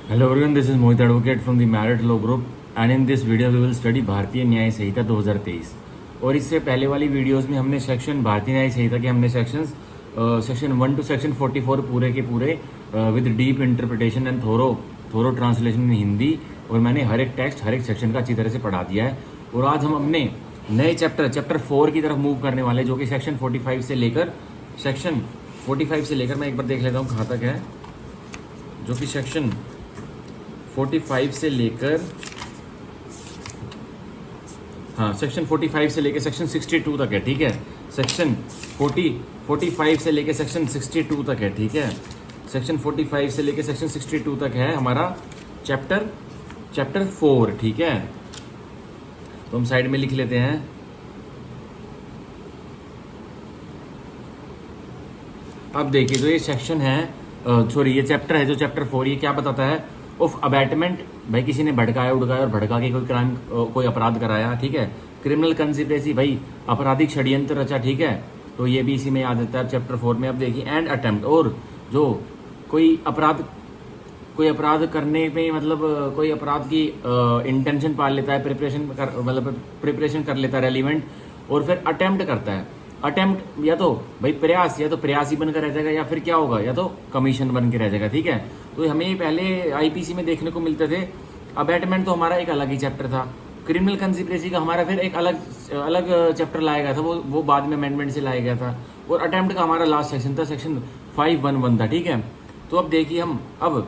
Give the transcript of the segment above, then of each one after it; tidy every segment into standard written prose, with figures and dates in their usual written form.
Hello everyone, this is Mohit Advocate from the Merit Law Group and in this video we will study भारतीय न्याय संहिता 2023। और इससे पहले वाली videos में हमने सेक्शन भारतीय न्याय संहिता के हमने सेक्शन 1 टू सेक्शन 44 पूरे के पूरे with deep interpretation and thorough translation in Hindi, और मैंने हर एक टेक्स्ट हर एक सेक्शन का अच्छी तरह से पढ़ा दिया है। और आज हम अपने नए चैप्टर 4 की तरफ मूव करने वाले, जो कि सेक्शन 45 से लेकर मैं एक बार देख लेता हूँ कहाँ तक है, जो कि सेक्शन 45 से लेकर सेक्शन 45 से लेकर सेक्शन 62 तक है। ठीक है, सेक्शन 45 से लेकर सेक्शन 62 तक है। ठीक है, सेक्शन 45 से लेकर सेक्शन 62 तक है हमारा चैप्टर 4। ठीक है, तो हम साइड में लिख लेते हैं। अब देखिए, जो ये सेक्शन है ये चैप्टर है, जो चैप्टर 4, ये क्या बताता है? ऑफ अबैटमेंट, भाई किसी ने भड़काया उड़काया और भड़का के कोई अपराध कराया। ठीक है, क्रिमिनल कंसिपरेसी, भाई आपराधिक षड्यंत्र रचा। ठीक है, तो ये भी इसी में आ जाता है चैप्टर 4 में। अब देखिए, एंड अटेम्प्ट, और जो कोई अपराध करने में मतलब कोई अपराध की इंटेंशन पाल लेता है, प्रिपरेशन कर लेता है रेलिवेंट, और फिर अटेम्प्ट करता है। अटेम्प्ट या तो भाई प्रयास, या तो प्रयास ही बनकर रह जाएगा, या फिर क्या होगा, या तो कमीशन बन के रह जाएगा। ठीक है, तो हमें पहले आईपीसी में देखने को मिलते थे। अबैटमेंट तो हमारा एक अलग ही चैप्टर था, क्रिमिनल कंसिपरेसी का हमारा फिर एक अलग चैप्टर लाया गया था, वो बाद में अमेंडमेंट से लाया गया था। और अटेम्प्ट का हमारा लास्ट सेक्शन था, सेक्शन 511 था। ठीक है, तो अब देखिए, हम अब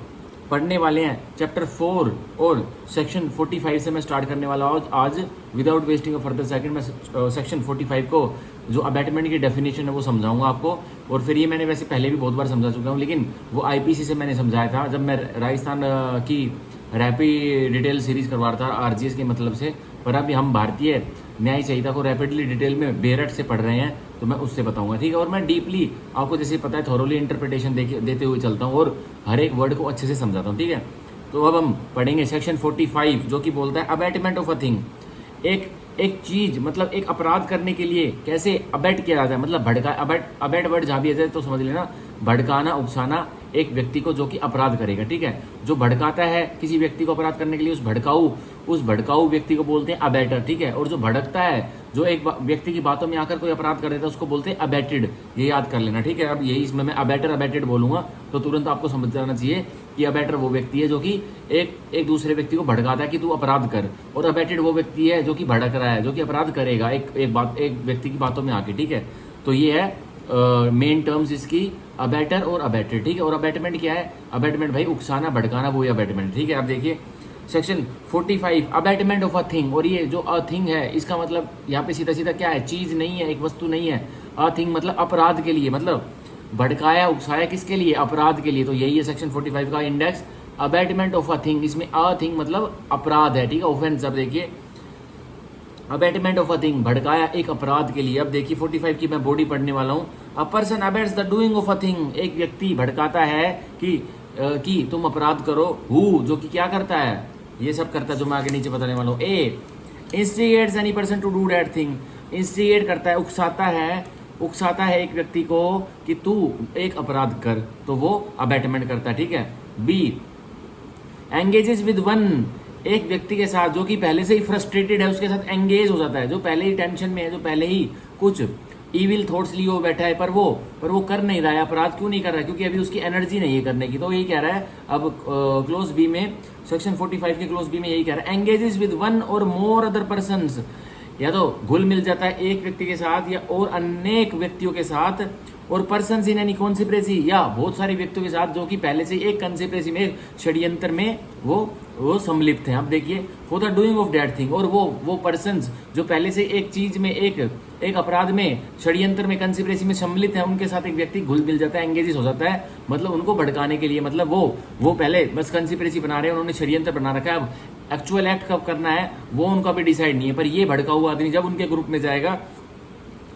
पढ़ने वाले हैं चैप्टर 4 और सेक्शन 45 से मैं स्टार्ट करने वाला हूँ आज। Without wasting of further second मैं सेक्शन 45 को, जो अबैटमेंट की डेफिनेशन है, वो समझाऊंगा आपको। और फिर ये मैंने वैसे पहले भी बहुत बार समझा चुका हूँ, लेकिन वो आईपीसी से मैंने समझाया था जब मैं राजस्थान की रैपिड डिटेल सीरीज करवा रहा था आरजीएस के मतलब से। पर अभी हम भारतीय न्याय संहिता को रैपिडली डिटेल में बेरट से पढ़ रहे हैं, तो मैं उससे बताऊंगा। ठीक है, और मैं डीपली आपको जैसे पता है थोरोली इंटरप्रिटेशन देते हुए चलता हूँ और हर एक वर्ड को अच्छे से समझाता हूँ। ठीक है, तो अब हम पढ़ेंगे सेक्शन 45, जो कि बोलता है अबैटमेंट ऑफ अ थिंग। एक चीज मतलब एक अपराध करने के लिए कैसे अबैट किया जाता है, मतलब भड़का। अबैट वर्ड जहाँ भी आ जाए तो समझ लेना, भड़काना, उकसाना एक व्यक्ति को जो कि अपराध करेगा। ठीक है, जो भड़काता है किसी व्यक्ति को अपराध करने के लिए, उस भड़काऊ व्यक्ति को बोलते हैं अबैटर। ठीक है, और जो भड़कता है, जो एक व्यक्ति की बातों में आकर कोई अपराध कर देता है, उसको बोलते हैं अबैटेड। ये याद कर लेना। ठीक है, अब यही इसमें मैं अबैटेड बोलूंगा तो तुरंत आपको समझ जाना चाहिए कि अबैटर वो व्यक्ति है जो कि एक दूसरे व्यक्ति को भड़काता है कि तू अपराध कर, और अबैटेड वो व्यक्ति है जो कि भड़क रहा है, जो कि अपराध करेगा एक व्यक्ति की बातों में आके। ठीक है, तो ये है मेन टर्म्स इसकी, अबैटर और अबैटेड। ठीक है, और अबैटमेंट क्या है? अबैटमेंट भाई उकसाना, भड़काना, वो ही अबैटमेंट। ठीक है, आप देखिए section 45 abatement of a thing. और ये जो अ थिंग है, इसका मतलब यहाँ पे सीधा सीधा क्या है? चीज नहीं है, एक वस्तु नहीं है। अ थिंग मतलब अपराध के लिए, मतलब भड़काया उकसाया किसके लिए? अपराध के लिए। तो यही है सेक्शन 45 का index, abatement of a thing. इसमें अ थिंग मतलब अपराध है। ठीक है, ऑफेंस। अब देखिए, अबैटमेंट ऑफ अ थिंग, भड़काया एक अपराध के लिए। अब देखिए 45 की मैं बॉडी पढ़ने वाला हूँ। A person abets the doing of a thing, एक व्यक्ति भड़काता है कि तुम अपराध करो। हु, जो कि क्या करता है? ये सब करता है जो मैं आगे नीचे बताने वाला हूँ। A, instigates any person to do that thing, instigate करता है, उकसाता है एक व्यक्ति को कि तू एक अपराध कर, तो वो अबैटमेंट करता है। ठीक है। बी, एंगेजेस विद वन, एक व्यक्ति के साथ जो कि पहले से ही फ्रस्ट्रेटेड है, उसके साथ एंगेज हो जाता है, जो पहले ही टेंशन में है, जो पहले ही कुछ इविल थॉट्स लिए हुए बैठा है, पर वो कर नहीं रहा है। अपराध क्यों नहीं कर रहा है? क्योंकि अभी उसकी एनर्जी नहीं है करने की। तो यही कह रहा है अब क्लोज बी में, सेक्शन 45 के क्लोज बी में यही कह रहा है, एंगेजेस विद वन और मोर अदर पर्सन्स, या तो घुल मिल जाता है एक व्यक्ति के साथ या और अनेक व्यक्तियों के साथ, और पर्सन्स इन एनी कॉन्सिपरेसी, या बहुत सारे व्यक्तियों के साथ जो कि पहले से एक कंसिपरेसी में, षड्यंत्र में वो सम्मिलित हैं। अब देखिए, for the doing of that thing, और वो पर्सन्स जो पहले से एक चीज में, एक अपराध में, षड्यंत्र में, कंसिपरेसी में सम्मिलित है, उनके साथ एक व्यक्ति घुल मिल जाता है, एंगेजेस हो जाता है, मतलब उनको भड़काने के लिए। मतलब वो पहले बस कंसिपरेसी बना रहे हैं, उन्होंने षड्यंत्र बना रखा है। अब एक्चुअल एक्ट कब करना है वो उनका भी डिसाइड नहीं है। पर ये भड़का हुआ आदमी जब उनके ग्रुप में जाएगा,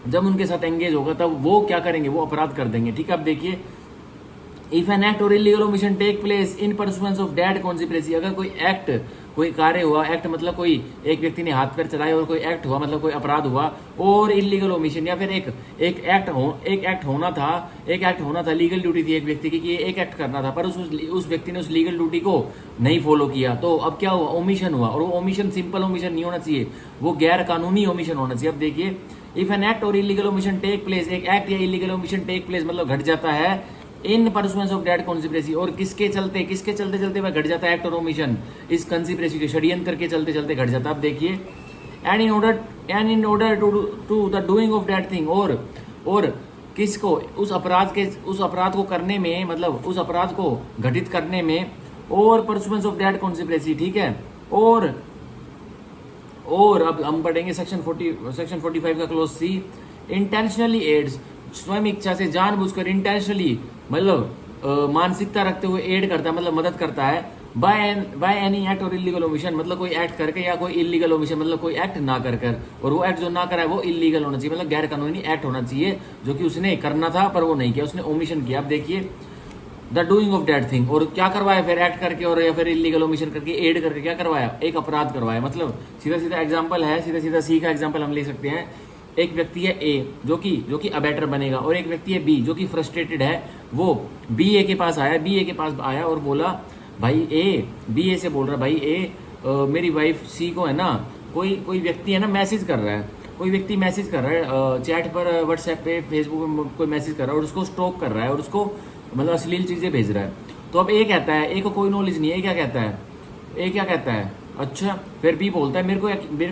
जब उनके साथ एंगेज होगा, तब वो क्या करेंगे? वो अपराध कर देंगे। ठीक है, अब देखिए if an act or illegal omission take place in pursuance of that consequence, अगर कोई एक्ट, कोई कार्य हुआ, एक्ट मतलब कोई एक व्यक्ति ने हाथ पैर चलाए और कोई एक्ट हुआ मतलब कोई अपराध हुआ, और इलीगल ओमिशन या फिर एक एक्ट होना था, लीगल ड्यूटी थी एक व्यक्ति की कि ये एक एक्ट करना था, पर उस व्यक्ति ने उस लीगल ड्यूटी को नहीं फॉलो किया, तो अब क्या हुआ, ओमिशन हुआ। और वो ओमिशन सिंपल ओमिशन नहीं होना चाहिए, वो गैर कानूनी ओमिशन होना चाहिए। अब देखिए, if an act or illegal omission take place, एक एक्ट या इलीगल ओमिशन टेक प्लेस मतलब घट जाता है इन परसुएंस ऑफ दैट कॉन्सिक्वेंसी, और किसके चलते वह घट जाता है एक्ट और ओमिशन, इस कॉन्सिक्वेंसी के षड्यंत्र के चलते घट जाता है। अब देखिए, and in order to the doing of that thing, और किसको, उस अपराध को करने में, मतलब उस अपराध को घटित करने में, और परसुएंस ऑफ दैट कॉन्सिक्वेंसी, ठीक है। और अब हम पढ़ेंगे सेक्शन 45 का क्लोज सी, इंटेंशनली एड्स, स्वयं इच्छा से जानबूझकर, इंटेंशनली मतलब मानसिकता रखते हुए एड करता है, मतलब मदद करता है, by any act or illegal omission, मतलब कोई एक्ट करके या कोई इलीगल ओमिशन मतलब कोई एक्ट ना कर, और वो एक्ट जो ना करा है वो इलीगल होना चाहिए, मतलब गैर कानूनी एक्ट होना चाहिए, जो कि उसने करना था पर वो नहीं किया, उसने ओमिशन किया। अब देखिए, the doing of that thing, और क्या करवाया फिर, एक्ट करके और या फिर इलीगल ओमिशन करके, एड करके क्या करवाया, एक अपराध करवाया। मतलब सीधा एग्जांपल है, सीधा सी का एग्जांपल हम ले सकते हैं। एक व्यक्ति है ए जो कि अबेटर बनेगा, और एक व्यक्ति है बी जो कि फ्रस्ट्रेटेड है, वो बी ए के पास आया और बोला, भाई ए, बी ए से बोल रहा, भाई ए, मेरी वाइफ सी को है ना, कोई व्यक्ति है ना मैसेज कर रहा है, कोई व्यक्ति मैसेज कर रहा है चैट पर, व्हाट्सएप पे, फेसबुक में कोई मैसेज कर रहा है और उसको स्टॉक कर रहा है और उसको मतलब अश्लील चीजें भेज रहा है। तो अब ए कहता है, ए को कोई नॉलेज नहीं है, क्या कहता है, अच्छा। फिर बी बोलता है, मेरे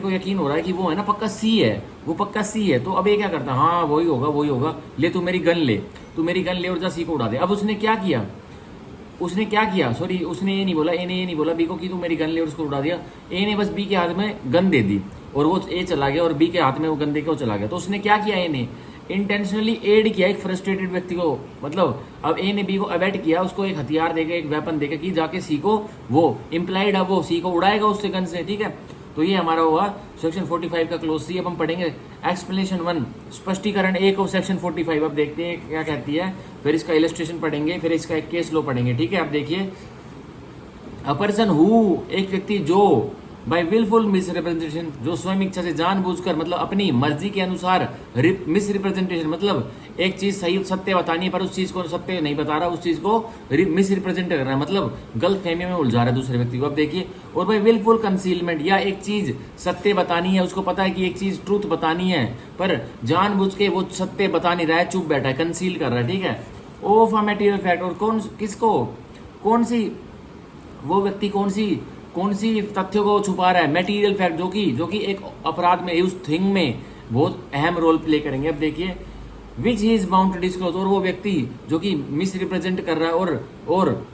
को यकीन हो रहा है कि वो है ना पक्का सी है, वो पक्का सी है। तो अब ए क्या करता है, हाँ वही होगा, ले तू मेरी गन ले और जा सी को उड़ा दे। अब उसने क्या किया, सॉरी उसने ये नहीं बोला बी को कि तू मेरी गन ले और उसको उड़ा दिया। ए ने बस बी के हाथ में गन दे दी और वो ए चला गया और बी के हाथ में वो गन दे के वो चला गया। तो उसने क्या किया, ए ने इंटेंशनली एड किया एक फ्रस्ट्रेटेड व्यक्ति को, मतलब अब ए ने बी को अबेट किया, उसको एक हथियार देके, एक वेपन देके कि जाके सी को, वो इम्प्लाइड है वो सी को उड़ाएगा उससे गन से, ठीक है। तो ये हमारा हुआ सेक्शन 45 का क्लोज सी। अब हम पढ़ेंगे एक्सप्लेनेशन 1, स्पष्टीकरण 1 ऑफ सेक्शन 45। अब देखते हैं क्या कहती है, फिर इसका इलस्ट्रेशन पढ़ेंगे, फिर इसका एक केस लॉ पढ़ेंगे, ठीक है। अब देखिए, अ पर्सन हु, एक व्यक्ति जो बाय विलफुल मिसरिप्रेजेंटेशन, जो स्वयं इच्छा से जानबूझकर मतलब अपनी मर्जी के अनुसार मिसरिप्रेजेंटेशन, मतलब एक चीज सही सत्य बतानी है पर उस चीज को सत्य नहीं बता रहा, उस चीज को मिसरिप्रेजेंट कर रहा है, मतलब गलत फहमी में उलझा रहा है दूसरे व्यक्ति को। अब देखिए, और बाय विलफुल कंसीलमेंट, या एक चीज सत्य बतानी है, उसको पता है कि एक चीज ट्रूथ बतानी है पर जानबूझ के वो सत्य बता नहीं रहा है, चुप बैठा है, कंसील कर रहा है, ठीक है। ऑफ अ मटेरियल फैक्ट, और वो व्यक्ति कौन सी तथ्यों को छुपा रहा है, मटेरियल फैक्ट, जो कि एक अपराध में, उस थिंग में बहुत अहम रोल प्ले करेंगे। अब देखिए, which he is bound to disclose, और वो व्यक्ति जो कि मिस रिप्रेजेंट कर रहा है और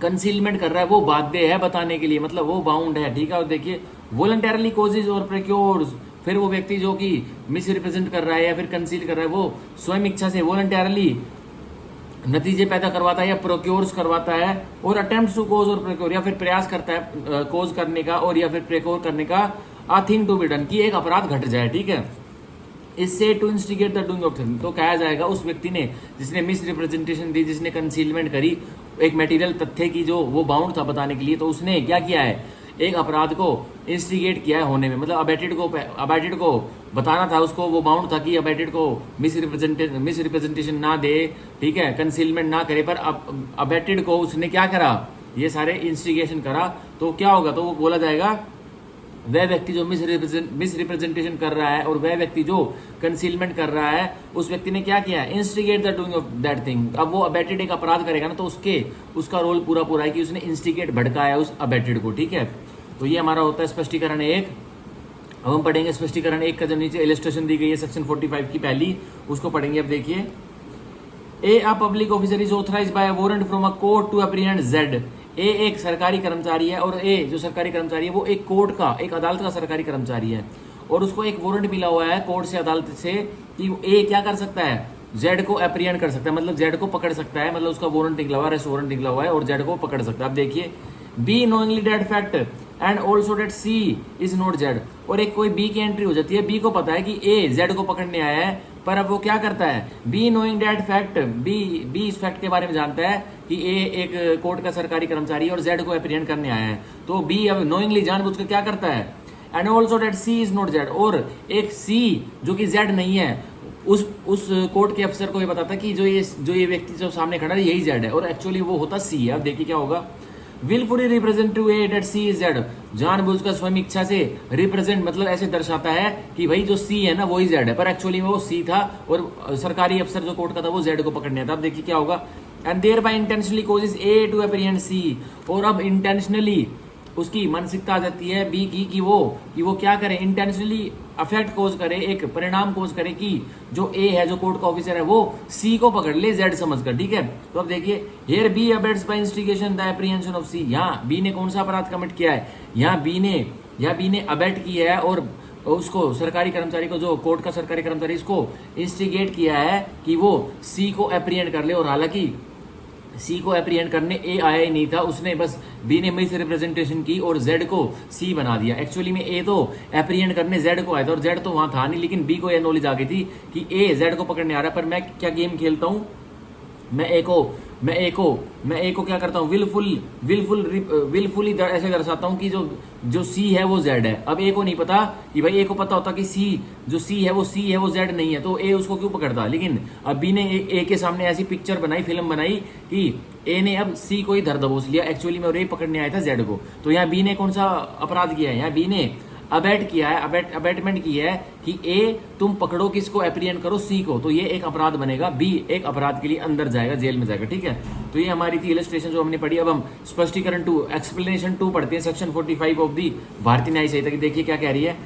कंसीलमेंट कर रहा है, वो बाध्य है बताने के लिए, मतलब वो बाउंड है, ठीक है। और देखिए, वॉलंटरली कॉजेज और प्रोक्योर्स, फिर वो व्यक्ति जो कि मिस रिप्रेजेंट कर रहा है या फिर कंसील कर रहा है, वो स्वयं इच्छा से वॉलंटरली नतीजे पैदा करवाता है या प्रोक्योर्स करवाता है, और अटेम्प्ट टू कोज और प्रोक्योर, या फिर प्रयास करता है कोज करने का और या फिर प्रोक्योर करने का, a thing to be done, कि एक अपराध घट जाए, ठीक है। इससे to instigate the doing of thing, तो कहा जाएगा उस व्यक्ति ने जिसने मिस रिप्रेजेंटेशन दी, जिसने कंसीलमेंट करी एक मटेरियल तथ्य की जो वो बाउंड था बताने के लिए, तो उसने क्या किया है, एक अपराध को इंस्टिगेट किया है होने में, मतलब अबेटेड को बताना था उसको, वो बाउंड था कि अबेटेड को मिस रिप्रेजेंटेशन ना दे, ठीक है, कंसीलमेंट ना करे, पर अबेटेड को उसने क्या करा, ये सारे इंस्टिगेशन करा। तो क्या होगा, तो वो बोला जाएगा वह व्यक्ति जो मिस रिप्रेजेंटेशन कर रहा है और वह व्यक्ति जो कंसीलमेंट कर रहा है, उस व्यक्ति ने क्या किया, instigate the doing of that thing. अब वो अबेटेड एक अपराध करेगा ना, तो उसका रोल पूरा है कि उसने इंस्टिगेट भड़काया उस अबेटेड को, ठीक है। तो ये हमारा होता है स्पष्टीकरण 1। अब हम पढ़ेंगे स्पष्टीकरण 1 का जो नीचे इलस्ट्रेशन दी गई है सेक्शन 45 की पहली, उसको पढ़ेंगे। अब देखिए, a public officer is authorized by a warrant from a court to apprehend Z. एक सरकारी कर्मचारी है, और ए जो सरकारी कर्मचारी है वो एक कोर्ट का, एक अदालत का सरकारी कर्मचारी है, और उसको एक वारंट मिला हुआ है कोर्ट से, अदालत से, कि ए क्या कर सकता है, जेड को एप्रीहेंड कर सकता है, मतलब जेड को पकड़ सकता है, मतलब उसका वारंट निकला हुआ है, अरेस्ट वारंट निकला हुआ है और जेड को पकड़ सकता है। अब देखिए, B knowingly that fact and also that C is not Z, और एक कोई बी की एंट्री हो जाती है, बी को पता है कि ए जेड को पकड़ने आया है, पर अब वो क्या करता है, B knowing that fact, B इस फैक्ट के बारे में जानता है कि ए एक कोर्ट का सरकारी कर्मचारी है और जेड को एप्रीहेंड करने आया है। तो बी अब नोइंगली जानबूझकर क्या करता है, and also that C is not Z, और एक सी जो कि जेड नहीं है उस कोर्ट के अफसर को ये बताता कि जो ये व्यक्ति जो सामने खड़ा है यही जेड है, और एक्चुअली वो होता सी है। अब देखिए क्या होगा, wilfully represent to A that C is Z, जानबूझकर स्वयं इच्छा से रिप्रेजेंट मतलब ऐसे दर्शाता है कि भाई जो सी है ना वही जेड है, पर एक्चुअली वो सी था और सरकारी अफसर जो कोर्ट का था वो जेड को पकड़ने था। अब देखिए क्या होगा, and thereby intentionally causes A to apprehend C, और अब इंटेंशनली उसकी मानसिकता आ जाती है बी की कि वो क्या करे, इंटेंशनली अफेक्ट कोज करे, एक परिणाम कोज करे कि जो ए है जो कोर्ट का ऑफिसर है वो सी को पकड़ ले जेड समझकर, ठीक है। तो अब देखिए, here B abets by instigation the apprehension of C, यहाँ बी ने कौन सा अपराध कमिट किया है, यहाँ बी ने अबेट किया है और उसको सरकारी कर्मचारी को, जो कोर्ट का सरकारी कर्मचारी, इसको इंस्टिगेट किया है कि वो सी को एप्रीहेंड कर ले, और हालांकि सी को एप्रीहेंड करने ए आया ही नहीं था, उसने बस बी ने मिस रिप्रेजेंटेशन की और जेड को सी बना दिया। एक्चुअली में ए तो एप्रीहेंड करने जेड को आया था और जेड तो वहां था नहीं, लेकिन बी को यह नॉलेज आ गई थी कि ए जेड को पकड़ने आ रहा है। पर मैं क्या गेम खेलता हूं, मैं ए को क्या करता हूँ, विलफुली ऐसे दर्शाता हूँ कि जो सी है वो जेड है। अब ए को नहीं पता कि भाई, ए को पता होता कि जो सी है वो जेड नहीं है, तो ए उसको क्यों पकड़ता। लेकिन अब बी ने ए के सामने ऐसी पिक्चर बनाई, फिल्म बनाई कि ए ने अब सी को ही धर दबोच लिया एक्चुअली में, और ए पकड़ने आया था जेड को। तो यहाँ बी ने कौन सा अपराध किया है, यहाँ बी ने अबेट किया है, अबेटमेंट की है कि ए तुम पकड़ो किसको, एप्रीहेंड करो सी को, तो ये एक अपराध बनेगा, बी एक अपराध के लिए अंदर जाएगा, जेल में जाएगा, ठीक है। तो ये हमारी थी इलस्ट्रेशन जो हमने पढ़ी। अब हम स्पष्टीकरण 2 एक्सप्लेनेशन 2 पढ़ते हैं, सेक्शन 45 ऑफ दी भारतीय न्याय संहिता की। देखिए क्या कह रही है,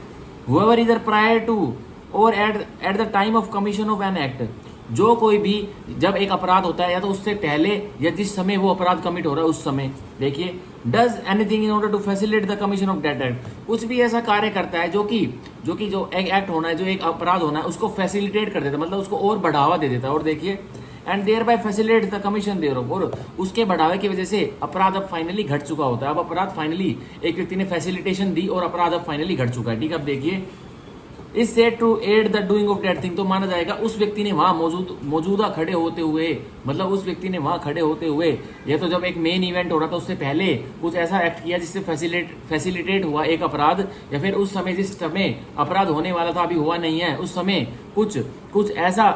हुएवर इधर प्रायर टू और at the time of commission of an act, जो कोई भी जब एक अपराध होता है या तो उससे पहले या जिस समय वो अपराध कमिट हो रहा है उस समय, देखिए, does anything in order to facilitate the commission of that act, कुछ भी ऐसा कार्य करता है जो एक एक्ट होना है, जो एक अपराध होना है उसको फैसिलिटेट कर देता है, मतलब उसको और बढ़ावा दे देता है। और देखिए, and thereby facilitate the commission thereof, और उसके बढ़ावे की वजह से अपराध अब फाइनली घट चुका होता है। अब अपराध फाइनली, एक व्यक्ति ने फैसिलिटेशन दी और अपराध अब फाइनली घट चुका है, ठीक है। अब देखिए, is said to aid the doing of that thing, तो माना जाएगा उस व्यक्ति ने वहां मौजूदा खड़े होते हुए, मतलब उस व्यक्ति ने वहां खड़े होते हुए, या तो जब एक मेन इवेंट हो रहा था उससे पहले कुछ ऐसा एक्ट किया जिससे फैसिलिटेट हुआ एक अपराध, या फिर उस समय जिस समय अपराध होने वाला था अभी हुआ नहीं है उस समय कुछ ऐसा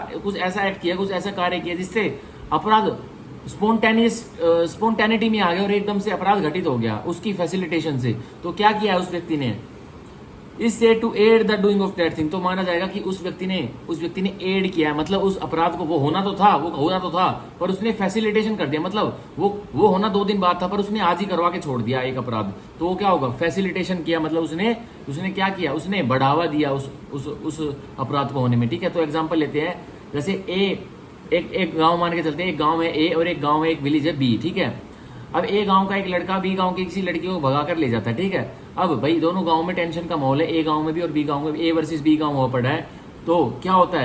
एक्ट किया, कुछ ऐसा कार्य किया जिससे अपराध स्पोंटेनिटी में आ गया और एकदम से अपराध घटित हो गया उसकी फैसिलिटेशन से। तो क्या किया है उस व्यक्ति ने, is said to aid the doing of that thing, तो माना जाएगा कि उस व्यक्ति ने एड किया है, मतलब उस अपराध को, वो होना तो था पर उसने फैसिलिटेशन कर दिया, मतलब वो होना 2 दिन बाद था पर उसने आज ही करवा के छोड़ दिया एक अपराध, तो वो क्या होगा, फैसिलिटेशन किया, मतलब उसने क्या किया, उसने बढ़ावा दिया उस अपराध को होने में, ठीक है। तो एग्जाम्पल लेते हैं, जैसे एक गांव मान के चलते हैं, एक गांव है ए और एक गांव है, एक विलेज है बी, ठीक है। अब ए गांव का एक लड़का बी गांव की किसी लड़की को भगा कर ले जाता है, ठीक है। अब भाई दोनों गांव में टेंशन का माहौल है, ए गांव में भी और बी गांव में भी, ए वर्सेस बी गांव हुआ पड़ा है। तो क्या होता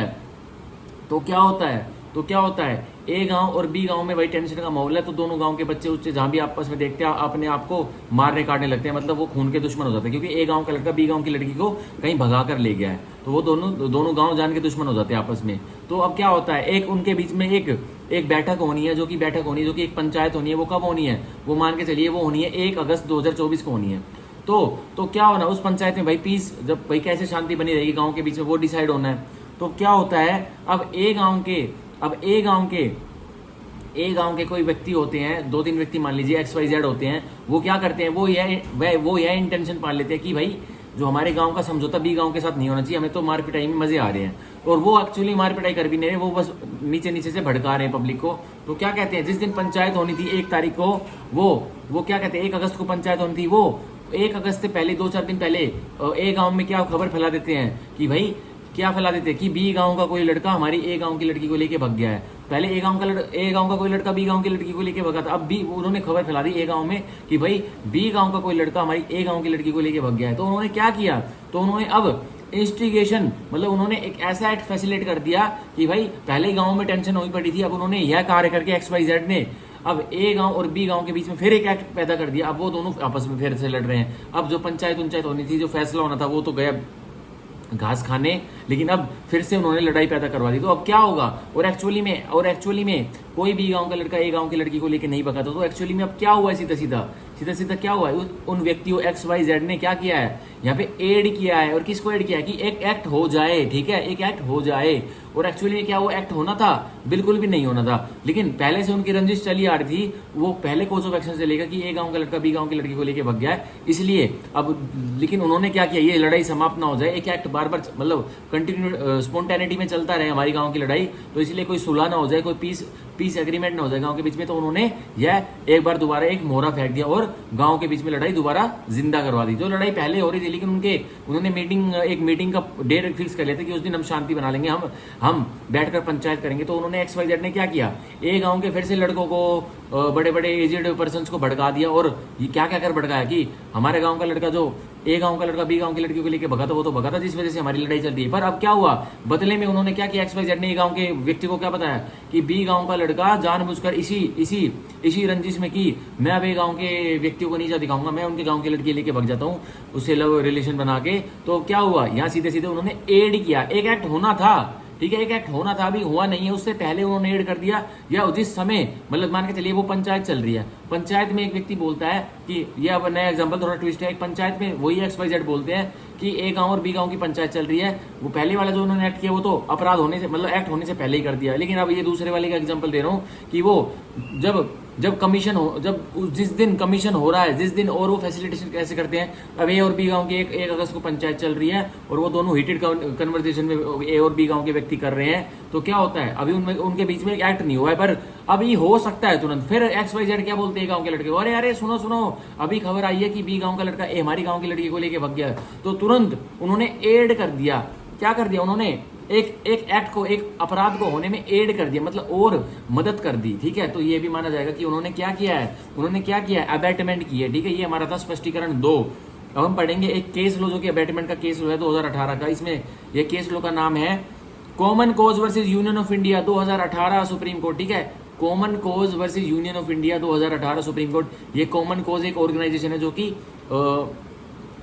है, ए गांव और बी गांव में भाई टेंशन का माहौल है, तो दोनों गांव के बच्चे उससे जहां भी आपस में देखते हैं अपने आप को मारने काटने लगते हैं, मतलब वो खून के दुश्मन हो जाते हैं, क्योंकि ए गांव का लड़का बी गांव की लड़की को कहीं भगा कर ले गया है, तो वो दोनों गांव जान के दुश्मन हो जाते हैं आपस में। तो अब क्या होता है, एक उनके बीच में एक बैठक होनी है, जो कि एक पंचायत होनी है, वो कब होनी है, वो मान के चलिए वो होनी है 1 अगस्त 2024 को होनी है। तो क्या होना उस पंचायत में भाई, पीस, जब भाई कैसे शांति बनी रहेगी गांव के बीच में वो डिसाइड होना है। तो क्या होता है, अब ए गांव के कोई व्यक्ति होते हैं, 2-3 व्यक्ति मान लीजिए XYZ होते हैं, वो क्या करते हैं, वो यह इंटेंशन पाल लेते हैं कि भाई जो हमारे गांव का समझौता बी गांव के साथ नहीं होना चाहिए, हमें तो मार पिटाई में मजे आ रहे हैं, और वो एक्चुअली मार पिटाई कर भी नहीं रहे, वो बस नीचे से भड़का रहे हैं पब्लिक को। तो क्या कहते हैं, जिस दिन पंचायत होनी थी 1 तारीख को, वो क्या कहते हैं, 1 अगस्त को पंचायत होनी थी, वो 1 अगस्त से पहले 2-4 दिन पहले ए गांव में क्या खबर फैला देते हैं कि भाई, क्या फैला देते हैं कि बी गांव का कोई लड़का हमारी ए गांव की लड़की को लेके भाग गया है। पहले ए गांव का कोई लड़का बी गांव की लड़की को लेके भागा था, अब उन्होंने खबर फैला दी ए गांव में कि भाई बी गांव का कोई लड़का हमारी ए गांव की लड़की को लेके भाग गया है। तो उन्होंने क्या किया, तो उन्होंने अब इंस्टिगेशन, मतलब उन्होंने एक ऐसा एक्ट फैसिलिटेट कर दिया कि भाई पहले गांव में टेंशन हुई पड़ी थी, अब उन्होंने यह कार्य करके XYZ ने अब ए गांव और बी गांव के बीच में फिर एक एक्ट पैदा कर दिया। अब वो दोनों आपस में फिर से लड़ रहे हैं। अब जो पंचायत होनी थी, जो फैसला होना था, वो तो गया घास खाने, लेकिन अब फिर से उन्होंने लड़ाई पैदा करवा दी। तो अब क्या होगा? और एक्चुअली में कोई भी गांव का लड़का ए गांव की लड़की को लेकर नहीं भगा था। तो एक्चुअली में अब क्या हुआ है? सीधा सीधा क्या हुआ है? उन व्यक्तियों XYZ ने क्या किया है? यहाँ पे एड किया है। और किसको एड किया है? कि एक एक्ट हो जाए, ठीक है, एक एक्ट हो जाए। और एक्चुअली में क्या वो एक्ट होना था? बिल्कुल भी नहीं होना था। लेकिन पहले से उनकी रंजिश चली आ रही थी, वो पहले कोर्स ऑफ एक्शन से लेकर कि ए गांव का लड़का बी गांव की लड़की को लेकर भग गया है, इसलिए अब, लेकिन उन्होंने क्या किया? ये लड़ाई समाप्त ना हो जाए, एक एक्ट बार बार मतलब कंटिन्यू स्पॉन्टेनिटी में चलता रहे हमारी गांव की लड़ाई, तो इसलिए कोई सुलह ना हो जाए, कोई पीस एग्रीमेंट ना हो जाए गांव के बीच में। तो उन्होंने यह एक बार दोबारा एक मोहरा फेंक दिया और गांव के बीच में लड़ाई दोबारा जिंदा करवा दी। जो लड़ाई पहले हो रही थी, लेकिन उन्होंने एक मीटिंग का डेट फिक्स कर लिया था कि उस दिन हम शांति बना लेंगे, हम बैठकर पंचायत करेंगे। तो उन्होंने XYZ ने क्या किया? ए गांव के फिर से लड़कों को, बड़े बड़े एजेड पर्सन को भड़का दिया। और ये क्या क्या कर भड़काया कि हमारे गांव का लड़का, जो ए गांव का लड़का बी गांव की लड़कियों को लेकर भगा था, वो तो भगा था, जिस वजह से हमारी लड़ाई चल रही है। पर अब क्या हुआ? बदले में उन्होंने क्या किया? XYZ ने ए गांव के व्यक्ति को क्या बताया कि बी गांव का लड़का जानबूझकर इसी रंजिश में कि मैं अब ए गांव के व्यक्तियों को नीचा दिखाऊंगा, मैं उनके गांव की लड़की लेके भग जाता हूँ उससे लव रिलेशन बना के। तो क्या हुआ? यहाँ सीधे सीधे उन्होंने एड किया। एक एक्ट होना था, ठीक है, एक एक्ट होना था, अभी हुआ नहीं है, उससे पहले उन्होंने एड कर दिया। या जिस समय मतलब मान के चलिए वो पंचायत चल रही है, पंचायत में एक व्यक्ति बोलता है कि ये अब नया एग्जांपल थोड़ा ट्विस्ट है, एक पंचायत में वही XYZ बोलते हैं कि ए गांव और बी गांव की पंचायत चल रही है। वो पहले वाला जो उन्होंने एक्ट किया वो तो अपराध होने से मतलब एक्ट होने से पहले ही कर दिया। लेकिन अब ये दूसरे वाले का एग्जाम्पल दे रहा हूँ कि वो जब कमीशन हो, जिस दिन कमीशन हो रहा है, जिस दिन, और वो फैसिलिटेशन कैसे करते हैं? अब ए और बी गांव की 1 अगस्त को पंचायत चल रही है और वो दोनों हीटेड कन्वर्सेशन में ए और बी गांव के व्यक्ति कर रहे हैं। तो क्या होता है? अभी उनके बीच में एक एक्ट नहीं हुआ है, पर अभी हो सकता है तुरंत। फिर XYZ क्या बोलते हैं गांव के लड़के को? अरे सुनो, अभी खबर आई है कि बी गांव का लड़का हमारी गांव की लड़की को लेके भग गया। तो तुरंत उन्होंने एड कर दिया। क्या कर दिया उन्होंने? एक एक्ट को, एक अपराध को होने में एड कर दिया, मतलब और मदद कर दी, ठीक है। तो ये भी माना जाएगा कि उन्होंने क्या किया है? अबैटमेंट की है, ठीक है। ये हमारा था स्पष्टीकरण 2। अब हम पढ़ेंगे एक केस लो, जो कि अबैटमेंट का केस लो है 2018 का। इसमें ये केस लो का नाम है common Cause versus Union of India 2018 supreme court, ठीक है। Common Cause versus Union of India 2018 supreme court. ये कॉमन कॉज एक ऑर्गेनाइजेशन है जो कि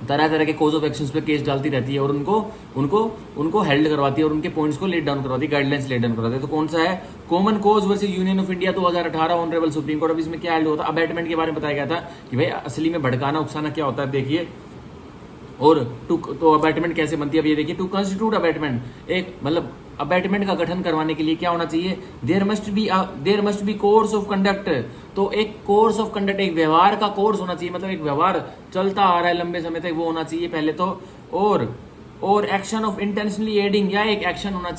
तरह तरह के कोज ऑफ एक्शंस पे केस डालती रहती है और उनको हेल्ड करवाती है और उनके पॉइंट्स को लेट डाउन करवाती है, गाइडलाइंस लेट डाउन करवाती है। तो कौन सा है? Common Cause versus Union of India 2018 honourable Supreme court. अब इसमें क्या हेल्ड होता है? अबैटमेंट के बारे में बताया गया था कि भाई असली में भड़काना उकसाना क्या होता है, देखिए। और तो अबैटमेंट कैसे बनती है? अब ये देखिए, टू कंस्टिट्यूट अबैटमेंट, एक मतलब अबैटमेंट का गठन करवाने के लिए क्या होना चाहिए? There must be course of conduct. तो एक कोर्स ऑफ कंडक्ट, एक व्यवहार का कोर्स होना चाहिए, मतलब एक व्यवहार चलता आ रहा है लंबे समय तक, वो होना चाहिए पहले तो। और एक्शन ऑफ इंटेंशनली एडिंग, या एक एक्शन होना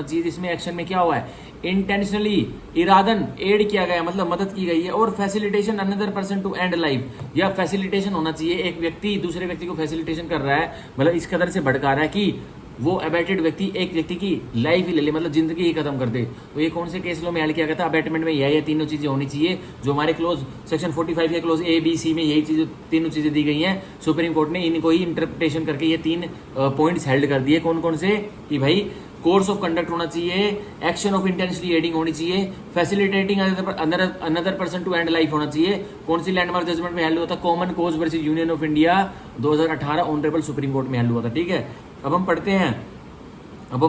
चाहिए जिसमें एक्शन में क्या हुआ है? इंटेंशनली, इरादन एड किया गया, मतलब मदद की गई है। और facilitation another person to end life, या फैसिलिटेशन होना चाहिए, एक व्यक्ति दूसरे व्यक्ति को फैसिलिटेशन कर रहा है, मतलब इस कदर से भड़का रहा है कि वो अबैटेड व्यक्ति एक व्यक्ति की लाइफ ही ले ले, मतलब जिंदगी ही खत्म कर दे। तो ये कौन से केस लो में ऐड किया गया था? अबैटमेंट में ये तीनों चीजें होनी चाहिए जो हमारे क्लोज सेक्शन 45 के क्लोज A-B-C में यही चीजें, तीनों चीजें दी गई हैं। सुप्रीम कोर्ट ने इनको ही इंटरप्रिटेशन करके ये 3 पॉइंट्स हेल्ड कर दिए। कौन कौन से? कि भाई कोर्स ऑफ कंडक्ट होना चाहिए, एक्शन ऑफ इंटेंशनली एडिंग होनी चाहिए, facilitating another person to end life होना चाहिए। कौन सी लैंडमार्क जजमेंट में हेल्ड हुआ था? Common Cause versus Union of India 2018 honourable Supreme Court में हेल्ड हुआ था, ठीक है। अब हम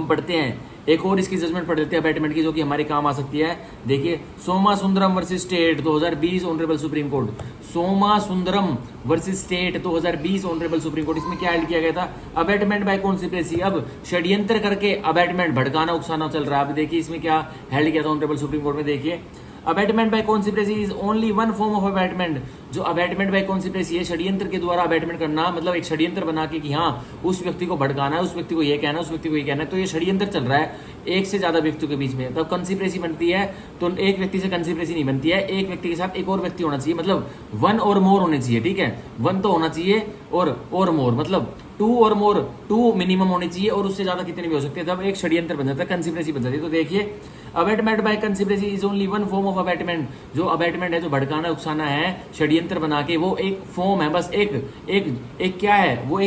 पढ़ते हैं एक और इसकी जजमेंट पढ़ लेते हैं अबैटमेंट की, जो कि हमारे काम आ सकती है। देखिए, Somasundaram versus state 2020 honourable Supreme Court. Somasundaram versus state 2020 honourable Supreme Court. इसमें क्या हेल्ड किया गया था? Abetment by conspiracy. अब षड्यंत्र करके अबैटमेंट, भड़काना उकसाना चल रहा है। अब देखिए इसमें क्या हेल्ड किया था ऑनरेबल सुप्रीम कोर्ट में, देखिए। Abetment by conspiracy is only one form of abetment. जो अबैटमेंट बाय कॉन्स्पिरेसी है, षड्यंत्र के द्वारा अबैटमेंट करना, मतलब एक षड्यंत्र बना के कि हाँ उस व्यक्ति को भड़काना है, उस व्यक्ति को ये कहना है, उस व्यक्ति को ये कहना है। तो ये षड्यंत्र चल रहा है एक से ज्यादा व्यक्तियों के बीच में, तब कंस्पिरेसी बनती है। तो एक व्यक्ति से कंस्पिरेसी नहीं बनती है, एक व्यक्ति के साथ एक और व्यक्ति होना चाहिए, मतलब 1 और मोर होने चाहिए, ठीक है। 1 तो होना चाहिए और मोर, मतलब 2 और मोर, 2 मिनिमम होनी चाहिए और उससे ज्यादा कितने भी हो सकते हैं, तब एक षड्यंत्र बन जाता है, कंस्पिरेसी बन जाती है। तो देखिए, abetment by conspiracy is only one form of abetment. जो अबैटमेंट है, जो भड़काना उकसाना है, षड्यंत्र बना के, वो एक फॉर्म है, बस एक क्या है, वो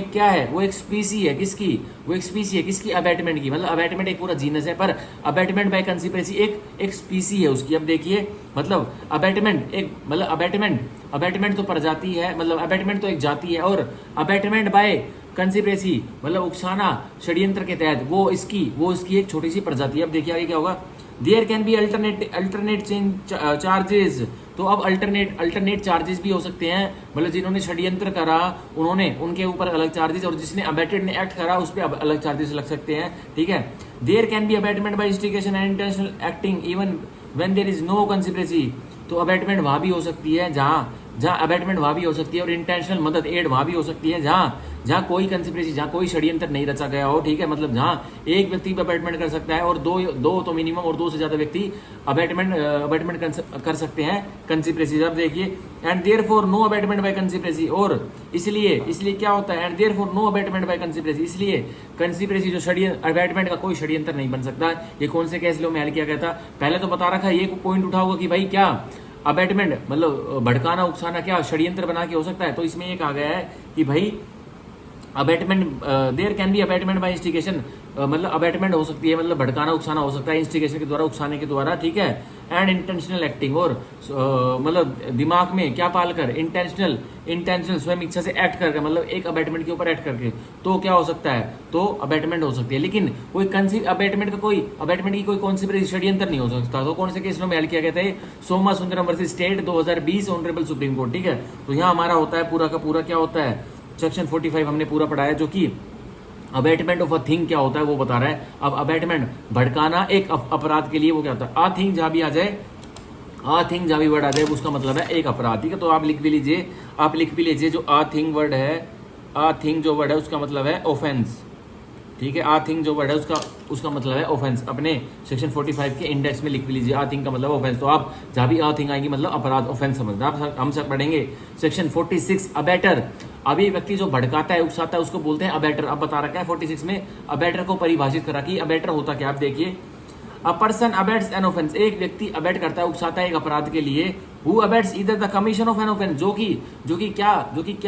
एक स्पीसी है। किसकी? वो एक स्पीसी है, किसकी? अबैटमेंट की। मतलब अबैटमेंट एक पूरा जीनस है, पर अबैटमेंट बाय कंस्पिरेसी एक स्पीसी है उसकी। अब देखिए, मतलब अबैटमेंट एक मतलब अबैटमेंट तो प्रजाति है, मतलब अबैटमेंट तो एक जाति है, और अबैटमेंट बाय कंस्पिरेसी मतलब उकसाना षड्यंत्र के तहत वो इसकी एक छोटी सी प्रजाति है। अब देखिए आगे क्या होगा, there can be alternate charges. तो अब अल्टरनेट चार्जेस भी हो सकते हैं, मतलब जिन्होंने षड्यंत्र करा उन्होंने उनके ऊपर अलग चार्जेस, और जिसने अबैटेड ने एक्ट करा उस पर अलग चार्जेस लग सकते हैं, ठीक है। There can be abetment by instigation and intentional acting even when there is no conspiracy. तो अबैटमेंट वहां भी हो सकती है जहां अबैटमेंट वहां भी हो सकती है, और इंटेंशनल मदद एड वहां भी हो सकती है जहां कोई कंस्पिरेसी, जहां कोई षड्यंत्र नहीं रचा गया हो, ठीक है। मतलब जहां एक व्यक्ति भी अबैटमेंट कर सकता है और दो तो मिनिमम, और दो से ज्यादा व्यक्ति अबैटमेंट कर सकते हैं कंस्पिरेसी। अब देखिए, and therefore no abetment by conspiracy, और इसलिए क्या होता है, and therefore no abetment by conspiracy, इसलिए कंस्पिरेसी जो षड्यंत्र, अबैटमेंट का कोई षड्यंत्र नहीं बन सकता। ये कौन से केस लो में हल किया गया था, पहले तो बता रखा है, ये पॉइंट उठा होगा कि भाई क्या अबैटमेंट मतलब भड़काना उकसाना क्या षड्यंत्र बना के हो सकता है। तो इसमें ये कहा गया है कि भाई abetment there can be abetment by instigation, मतलब अबैटमेंट हो सकती है, मतलब भड़काना उकसाना हो सकता है इंस्टिगेशन के द्वारा, उकसाने के द्वारा, ठीक है। एंड इंटेंशनल एक्टिंग, और मतलब दिमाग में क्या पालकर, इंटेंशनल स्वयं इच्छा से एक्ट करके, मतलब एक अबैटमेंट के ऊपर एक्ट करके, तो क्या हो सकता है, तो अबैटमेंट हो सकती है। लेकिन कोई अबैटमेंट की कोई कॉन्स्पिरेसी षड्यंत्र नहीं हो सकता। तो कौन से केस में हल किया गया था, Soma Sundaram versus state 2020 honourable Supreme court, ठीक है। तो यहाँ हमारा होता है पूरा का पूरा क्या होता है, सेक्शन 45 हमने पूरा पढ़ाया, जो कि अबैटमेंट ऑफ अ थिंग क्या होता है वो बता रहा है। अब अबैटमेंट भड़काना एक अपराध के लिए वो क्या होता है, आ थिंग जहां भी आ जाए, आ थिंग जहां भी वर्ड आ जाए उसका मतलब है एक अपराध, ठीक है। तो आप लिख भी लीजिए जो आ थिंग वर्ड है, आ थिंग जो वर्ड है उसका मतलब है ऑफेंस, ठीक है। आ थिंग जो वर्ड है उसका मतलब है ऑफेंस। अपने सेक्शन 45 के इंडेक्स में लिख भी लीजिए, आ थिंग का मतलब ऑफेंस। तो आप जहां भी आ थिंग आएंगी मतलब अपराध, ऑफेंस समझना। आप हम सब पढ़ेंगे सेक्शन 46 अबैटर। अभी व्यक्ति जो भड़काता है उकसाता है उसको बोलते हैं अबैटर। अब बता रखा है 46 में अबैटर को परिभाषित करा कि अबैटर होता क्या। आप देखिए, अ पर्सन अबैट्स एन ऑफेंस, एक व्यक्ति अबैट करता है, उकसाता है एक अपराध के लिए। Who abets either the commission of an offence, जो कि क्या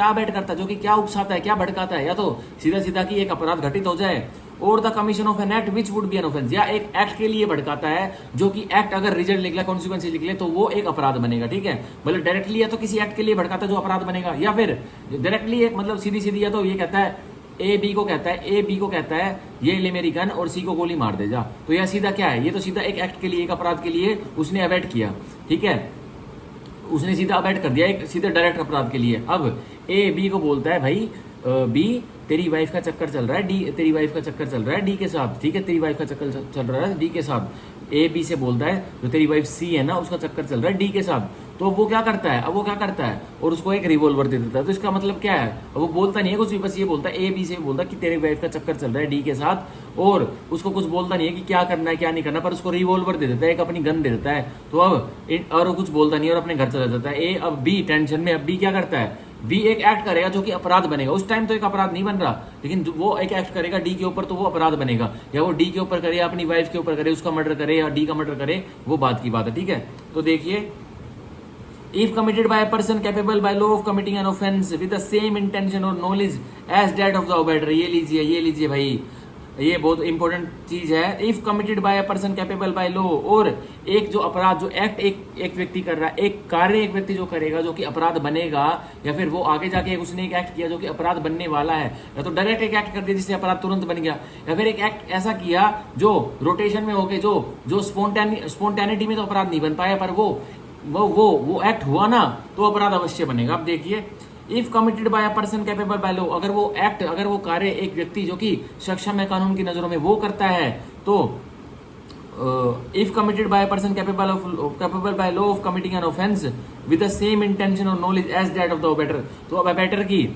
अबैट करता है, जो कि क्या उकसाता है, क्या भड़काता है, या तो सीधा कि एक अपराध घटित हो जाए, और the commission of an act which would be an offence, या एक एक्ट के लिए भड़काता है जो कि एक्ट अगर रिजल्ट निकला, कॉन्सिक्वेंस निकले तो वो एक अपराध बनेगा, ठीक है। मतलब डायरेक्टली या तो किसी एक्ट के लिए भड़काता है जो अपराध बनेगा, या फिर डायरेक्टली एक मतलब सीधी या तो ये कहता है ए बी को कहता है ये ले मेरी गन और सी को गोली मार दे जा। तो यह सीधा क्या है, ये तो सीधा एक एक्ट के लिए, एक अपराध के लिए उसने अबैट किया, ठीक है। उसने सीधा अबैट कर दिया एक सीधे डायरेक्ट अपराध के लिए। अब ए बी को बोलता है भाई बी तेरी वाइफ का चक्कर चल रहा है, डी तेरी वाइफ का चक्कर चल रहा है डी के साथ, ठीक है। तेरी वाइफ का चक्कर चल रहा है डी के साथ। ए बी से बोलता है जो तेरी वाइफ सी है ना उसका चक्कर चल रहा है डी के साथ। तो वो क्या करता है, और उसको एक रिवॉल्वर दे देता है। तो इसका मतलब क्या है, अब वो बोलता नहीं है कुछ भी, बस ये बोलता है ए बी से बोलता है कि तेरे वाइफ का चक्कर चल रहा है डी के साथ, और उसको कुछ बोलता नहीं है कि क्या करना है क्या नहीं करना, पर उसको रिवॉल्वर दे देता है, एक अपनी गन दे देता है। तो अब और कुछ बोलता नहीं और अपने घर चला जाता है। अब बी टेंशन में, अब बी क्या करता है, बी एक एक्ट करेगा जो कि अपराध बनेगा। उस टाइम तो एक अपराध नहीं बन रहा, लेकिन वो एक एक्ट करेगा डी के ऊपर तो वो अपराध बनेगा। या वो डी के ऊपर करे या अपनी वाइफ के ऊपर करे, उसका मर्डर करे या डी का मर्डर करे, वो बात की बात है, ठीक है। तो देखिए, if committed by a person capable by law of committing an offense with the same intention or knowledge as that of the obiter, ये लीजिए भाई, ये बहुत इंपॉर्टेंट चीज है। If committed by a person capable by law, और एक जो अपराध जो एक्ट एक व्यक्ति कर रहा है, एक कार्य एक व्यक्ति जो करेगा जो कि अपराध बनेगा, या फिर वो आगे जाके उसने एक एक्ट किया जो कि अपराध बनने वाला है, या तो डायरेक्ट एक एक्ट कर दिया जिससे अपराध तुरंत बन गया, या फिर एक एक्ट ऐसा किया जो रोटेशन में होके जो स्पोंटेनिटी में तो अपराध नहीं बन पाया, पर वो एक्ट हुआ ना तो अपराध अवश्य बनेगा। अब देखिए, if committed by a person capable by law, अगर वो कार्य एक व्यक्ति जो कि सक्षम है कानून की नजरों में वो करता है, तो if committed by a person capable by law of committing an offence with the same intention और knowledge as that of the abettor, तो अब अबैटेड की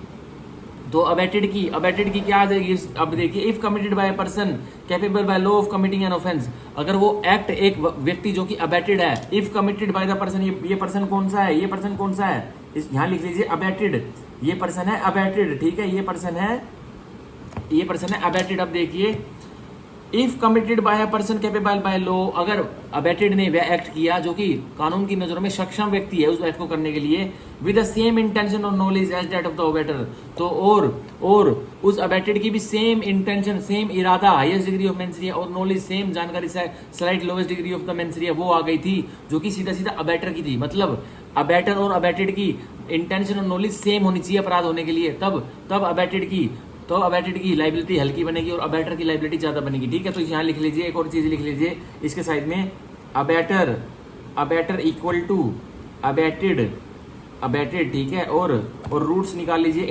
क्या आ जाएगी। अब देखिए, if committed by a person capable by law of committing an offence, अगर वो एक्ट एक व्यक्ति जो कि अबैटेड है, if committed by the person, ये पर्सन कौन सा है, यहाँ लिख लीजिए अबैटेड, ये पर्सन है अबैटेड, ठीक है। ये पर्सन है अबैटेड। अब देखिए, if committed by a person capable by law, अगर अबेटेड ने वह एक्ट किया जो कि कानून की नजरों में सक्षम व्यक्ति है उस एक्ट को करने के लिए, विद द सेम इंटेंशन और knowledge as that of the abettor, तो और उस अबेटेड की भी सेम इंटेंशन, सेम इरादा, हाईएस्ट डिग्री ऑफ मेंसरिया और नॉलेज सेम जानकारी से slight lowest degree of the mens rea वो आ गई थी, जो कि सीधा सीधा अबेटर की थी। मतलब अबेटर और अबेटेड की इंटेंशन और नॉलेज सेम होनी चाहिए अपराध होने के लिए, तब अबेटेड की लाइबिलिटी हल्की बनेगी और अबेटर की लाइबिलिटी ज्यादा बनेगी। ठीक है, तो यहाँ लिख लीजिए, एक और चीज लिख लीजिए इसके साइड में, अबेटर इक्वल टू अबेटेड, ठीक है, और रूट्स निकाल लीजिए,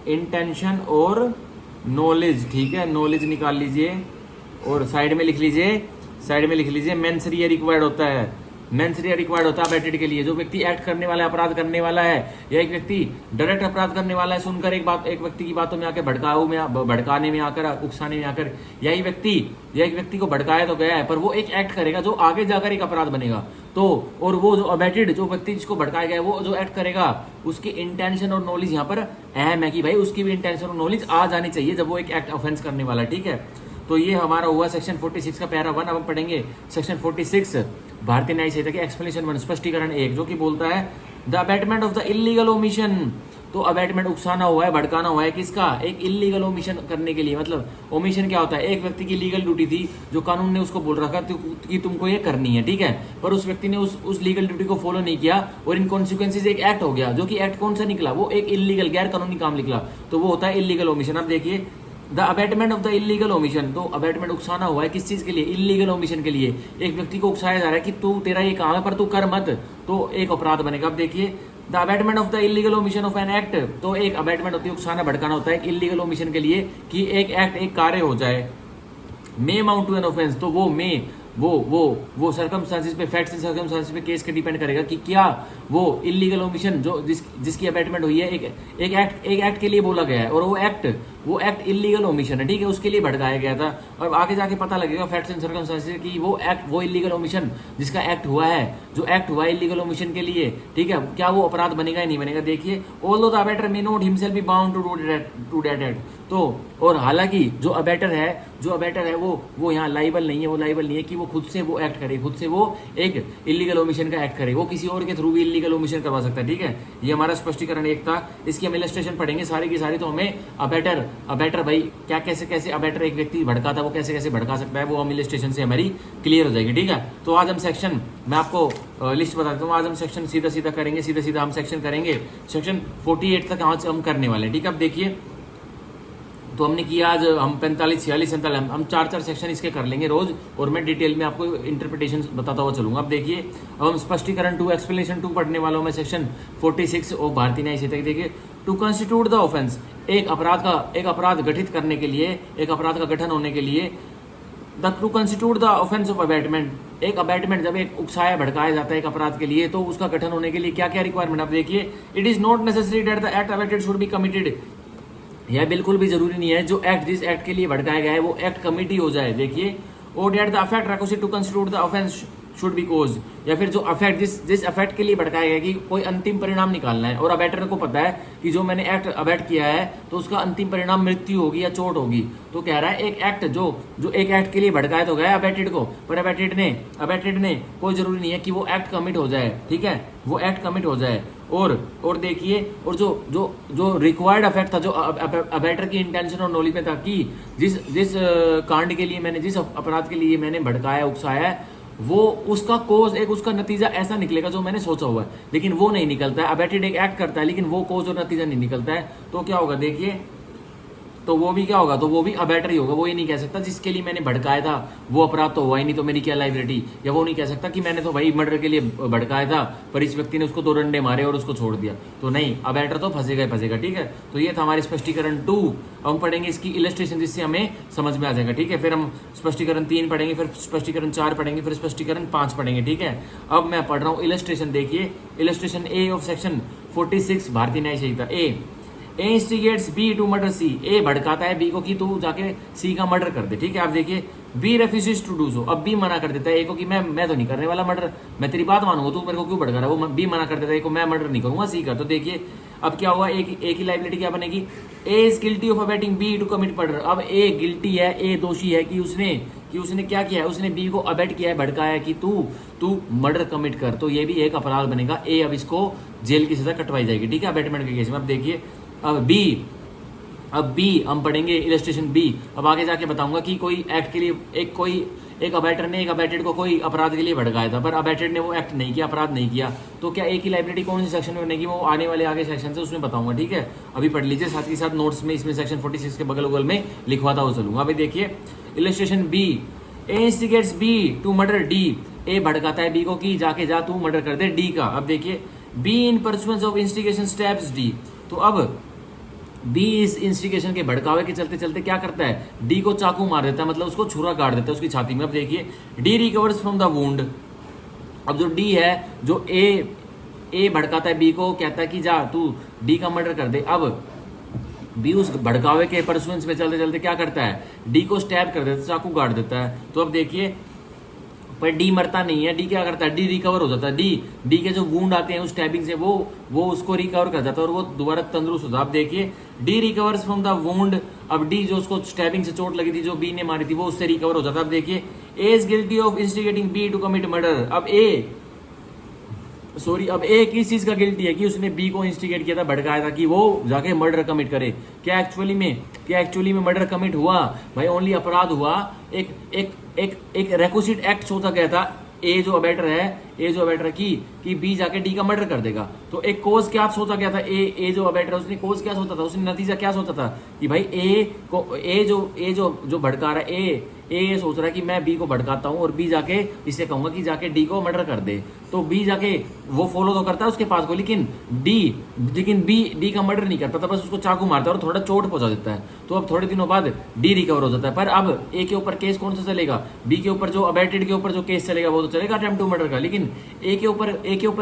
इंटेंशन और नॉलेज, ठीक है, नॉलेज निकाल लीजिए और साइड में लिख लीजिए मेंसरिया रिक्वायर्ड होता है, मेंसरिया रिक्वायर्ड होता है अबेटेड के लिए। जो व्यक्ति एक्ट करने वाला है, अपराध करने वाला है, या एक व्यक्ति डायरेक्ट अपराध करने वाला है, सुनकर एक व्यक्ति की बातों में आकर भड़काने में आकर, उकसाने में आकर, या एक व्यक्ति को भड़काया तो गया है पर वो एक एक्ट करेगा जो आगे जाकर एक अपराध बनेगा, तो और वो जो अबेटेड जो व्यक्ति जिसको भड़काया गया है वो जो एक्ट करेगा उसकी इंटेंशन और नॉलेज यहाँ पर अहम है कि भाई उसकी भी इंटेंशन और नॉलेज आ जानी चाहिए जब वो एक एक्ट ऑफेंस करने वाला है। ठीक है, तो ये हमारा हुआ सेक्शन 46 का पैरा 1। अब हम पढ़ेंगे सेक्शन 46 भारतीय न्याय संहिता के एक्सप्लेनेशन 1 स्पष्टीकरण 1, जो कि बोलता है the abetment of the illegal omission. तो अबेटमेंट उकसाना हुआ है, भड़काना हुआ है किसका, एक इलीगल ओमिशन करने के लिए। मतलब ओमिशन क्या होता है, एक व्यक्ति की लीगल ड्यूटी थी जो कानून ने उसको बोल रखा कि तुमको ये करनी है, ठीक है, पर उस व्यक्ति ने उस लीगल ड्यूटी को फॉलो नहीं किया और इन कॉन्सिक्वेंसेज एक एक्ट हो गया, जो कि एक्ट कौन सा निकला, वो एक इलीगल गैर कानूनी काम निकला, तो वो होता है इलीगल ओमिशन। अब देखिए the abetment of the illegal omission, तो अबेटमेंट उकसाना हुआ है किस चीज के लिए, इलीगल ओमिशन के लिए। एक व्यक्ति को उकसाया जा रहा है कि तू तेरा ये काम है पर तू कर मत, तो एक अपराध बनेगा। अब देखिए the abetment of the illegal omission of an act, तो एक अबेटमेंट होती है उकसाना भड़काना होता है इलीगल ओमिशन के लिए कि एक एक्ट एक कार्य हो जाए, मे अमाउंट टू एन ऑफेंस, तो वो सर्कमस्टांसेस पे, फैक्ट्स एंड सर्कमस्टांसेस पे केस के डिपेंड करेगा कि क्या वो इलीगल ओमिशन जो जिसकी अबेटमेंट हुई है एक एक्ट के लिए बोला गया है और वो एक्ट इलीगल ओमिशन है, ठीक है, उसके लिए भड़काया गया था। और आगे जाके पता लगेगा फैक्ट्स एंड सर्कमस्टांसेस की वो इलीगल ओमिशन जिसका एक्ट हुआ है, जो एक्ट हुआ है इलीगल ओमिशन के लिए, ठीक है, क्या वो अपराध बनेगा या नहीं बनेगा। देखिए although the abettor may not himself be bound to that act, तो और हालांकि जो अबेटर है वो यहाँ लाइबल नहीं है कि वो खुद से वो एक्ट करे, खुद से वो एक इलीगल ओमिशन का एक्ट करे, वो किसी और के थ्रू भी इलीगल ओमिशन करवा सकता है। ठीक है, ये हमारा स्पष्टीकरण 1 था। इसकी हम इलस्ट्रेशन पढ़ेंगे सारी की सारी, तो हमें अबेटर भाई क्या कैसे अबेटर एक व्यक्ति भड़काता, वो कैसे भड़का सकता है, वो हम इलस्ट्रेशन से हमारी क्लियर हो जाएगी। ठीक है, तो आज हम सेक्शन, मैं आपको लिस्ट बता देता हूँ, आज हम सेक्शन सीधा करेंगे, सीधा हम सेक्शन करेंगे सेक्शन 48 तक आज हम करने वाले हैं। ठीक है, अब देखिए तो हमने किया आज हम 45, 46, 47 हम 4 सेक्शन इसके कर लेंगे रोज, और मैं डिटेल में आपको इंटरप्रिटेशन बताता हुआ चलूंगा। अब देखिए अब हम स्पष्टीकरण 2 एक्सप्लेनेशन 2 पढ़ने वालों में सेक्शन 46 और भारतीय न्याय संहिता। देखिए टू कंस्टिट्यूट द ऑफेंस, एक अपराध गठित करने के लिए, एक अपराध का गठन होने के लिए, to constitute the offence of abetment, एक अबेटमेंट जब एक उकसाया भड़काया जाता है एक अपराध के लिए, तो उसका गठन होने के लिए क्या क्या रिक्वायरमेंट। अब देखिए it is not necessary that the act abetted should be committed, यह बिल्कुल भी जरूरी नहीं है जो जिस एक्ट के लिए भड़काया गया है वो एक्ट कमिटी हो जाए। देखिए और that the effect requisite to constitute the offence should be cause, या फिर जो अफेक्ट जिस अफेक्ट के लिए भड़काया गया कि कोई अंतिम परिणाम निकालना है और अबेटर को पता है कि जो मैंने एक्ट अबेट किया है तो उसका अंतिम परिणाम मृत्यु होगी या चोट होगी, तो कह रहा है एक एक्ट जो एक एक्ट के लिए भड़काया तो गया अबेटेड को, पर अबेटेड ने कोई जरूरी नहीं है कि वो एक्ट कमिट हो जाए। ठीक है, वो एक्ट कमिट हो जाए। और देखिए और जो रिक्वायर्ड अफेक्ट था जो अबेटर की इंटेंशन और नॉलेज में था कि जिस कांड के लिए मैंने, जिस अपराध के लिए मैंने भड़काया उकसाया है, वो उसका कोज एक उसका नतीजा ऐसा निकलेगा जो मैंने सोचा हुआ है, लेकिन वो नहीं निकलता है। अबेटेड एक एक्ट करता है लेकिन वो कोज और नतीजा नहीं निकलता है, तो क्या होगा देखिए, तो वो भी क्या होगा, तो वो भी अबेटर ही होगा। वो ये नहीं कह सकता जिसके लिए मैंने भड़काया था वो अपराध तो हुआ ही नहीं, तो मेरी क्या लाइबिलिटी, या वो नहीं कह सकता कि मैंने तो भाई मर्डर के लिए भड़काया था पर इस व्यक्ति ने उसको 2 डंडे मारे और उसको छोड़ दिया, तो नहीं, अबेटर तो फंसेगा। ठीक है, तो ये था हमारी स्पष्टीकरण 2। हम पढ़ेंगे इसकी इलस्ट्रेशन जिससे हमें समझ में आ जाएगा। ठीक है, फिर हम स्पष्टीकरण 3 पढ़ेंगे, फिर स्पष्टीकरण 4 पढ़ेंगे, फिर स्पष्टीकरण 5 पढ़ेंगे। ठीक है, अब मैं पढ़ रहा हूँ इलस्ट्रेशन। देखिए illustration A of section 46 Bharatiya Nyaya Samhita. A instigates B to murder सी, ए भड़काता है बी को कि तू जाके सी का मर्डर कर दे। ठीक है, आप देखिए B refuses to do so, अब बी मना कर देता है ए को कि मैं तो नहीं करने वाला मर्डर, मैं तेरी बात मानूंगा, तू मेरे को क्यों भड़का रहा है, वो बी मना कर देता है ए को मैं मर्डर नहीं करूंगा सी का। तो देखिए अब क्या हुआ, एक ही लाइबिलिटी क्या बनेगी, A is guilty of abetting B to commit murder. अब ए गिल्टी है, ए दोषी है कि उसने क्या किया है, उसने बी को अबेट किया है, भड़काया है कि तू मर्डर कमिट कर, तो ये भी एक अपराध बनेगा। ए अब इसको जेल की सजा कटवाई जाएगी, ठीक है, अबेटमेंट के केस में। अब देखिए अब बी हम पढ़ेंगे इलस्ट्रेशन बी। अब आगे जाके बताऊंगा कि कोई एक्ट के लिए एक अबैटर ने एक अबैटेड को कोई अपराध के लिए भड़काया था, पर अबैटेड ने वो एक्ट नहीं किया, अपराध नहीं किया, तो क्या एक ही लाइबिलिटी कौन सी सेक्शन में बनेगी, वो आने वाले आगे सेक्शन से उसमें बताऊंगा, ठीक है। अभी पढ़ लीजिए, साथ ही साथ नोट्स में इसमें सेक्शन 46 के बगल बगल में लिखवाता हुआ चलूंगा। अभी देखिए illustration B, A instigates B to murder D. A भड़काता है बी को कि जाके जा तू मर्डर कर दे डी का। अब देखिए B in pursuance of instigation steps D. तो अब बी इस इंस्टिगेशन के भड़कावे के चलते चलते क्या करता है, डी को चाकू मार देता है, मतलब उसको छुरा काट देता है उसकी छाती में। अब देखिए D recovers from the wound. अब जो डी है, जो ए भड़काता है बी को, कहता है कि जा तू डी का मर्डर कर दे। अब बी उस भड़कावे के परसुएंस में चलते चलते क्या करता है, डी को स्टैब कर देता है, चाकू काट देता है। तो अब देखिए पर डी मरता नहीं है, डी क्या करता है, डी रिकवर हो जाता है। डी के जो वुंड आते हैं उस स्टैबिंग से वो उसको रिकवर कर जाता है और वो दोबारा तंदुरुस्त होता है। अब देखिए D recovers from the wound. अब डी जो उसको स्टैबिंग से चोट लगी थी, जो बी ने मारी थी, वो उससे रिकवर हो जाता है। अब देखिए A is guilty of instigating B to commit murder. अब ए किस चीज का गिल्टी है, कि उसने बी को इंस्टिगेट किया था, भड़काया था कि वो जाके मर्डर कमिट करे। क्या एक्चुअली में मर्डर कमिट हुआ भाई, ओनली अपराध हुआ। एक रेक्विजिट एक्ट होता गया था, ए जो अबेटर है कि बी जाके डी का मर्डर कर देगा। तो एक कोज क्या सोचा गया था, ए जो अबेटर है उसने कोज क्या सोचा था, उसने नतीजा क्या सोचा था कि भाई ए जो भड़का रहा है, ए सोच रहा है कि मैं बी को भड़काता हूं और बी जाके इससे कहूंगा कि जाके डी को मर्डर कर दे। तो बी जाके वो फॉलो तो करता है उसके पास को, लेकिन बी डी का मर्डर नहीं करता था, बस उसको चाकू मारता है और थोड़ा चोट पहुंचा देता है। तो अब थोड़े दिनों बाद डी रिकवर हो जाता है। पर अब ए के ऊपर केस कौन सा चलेगा, बी के ऊपर जो अबेटेड के ऊपर जो केस चलेगा वो तो चलेगा अटेम्प्ट टू मर्डर का। लेकिन ए के ऊपर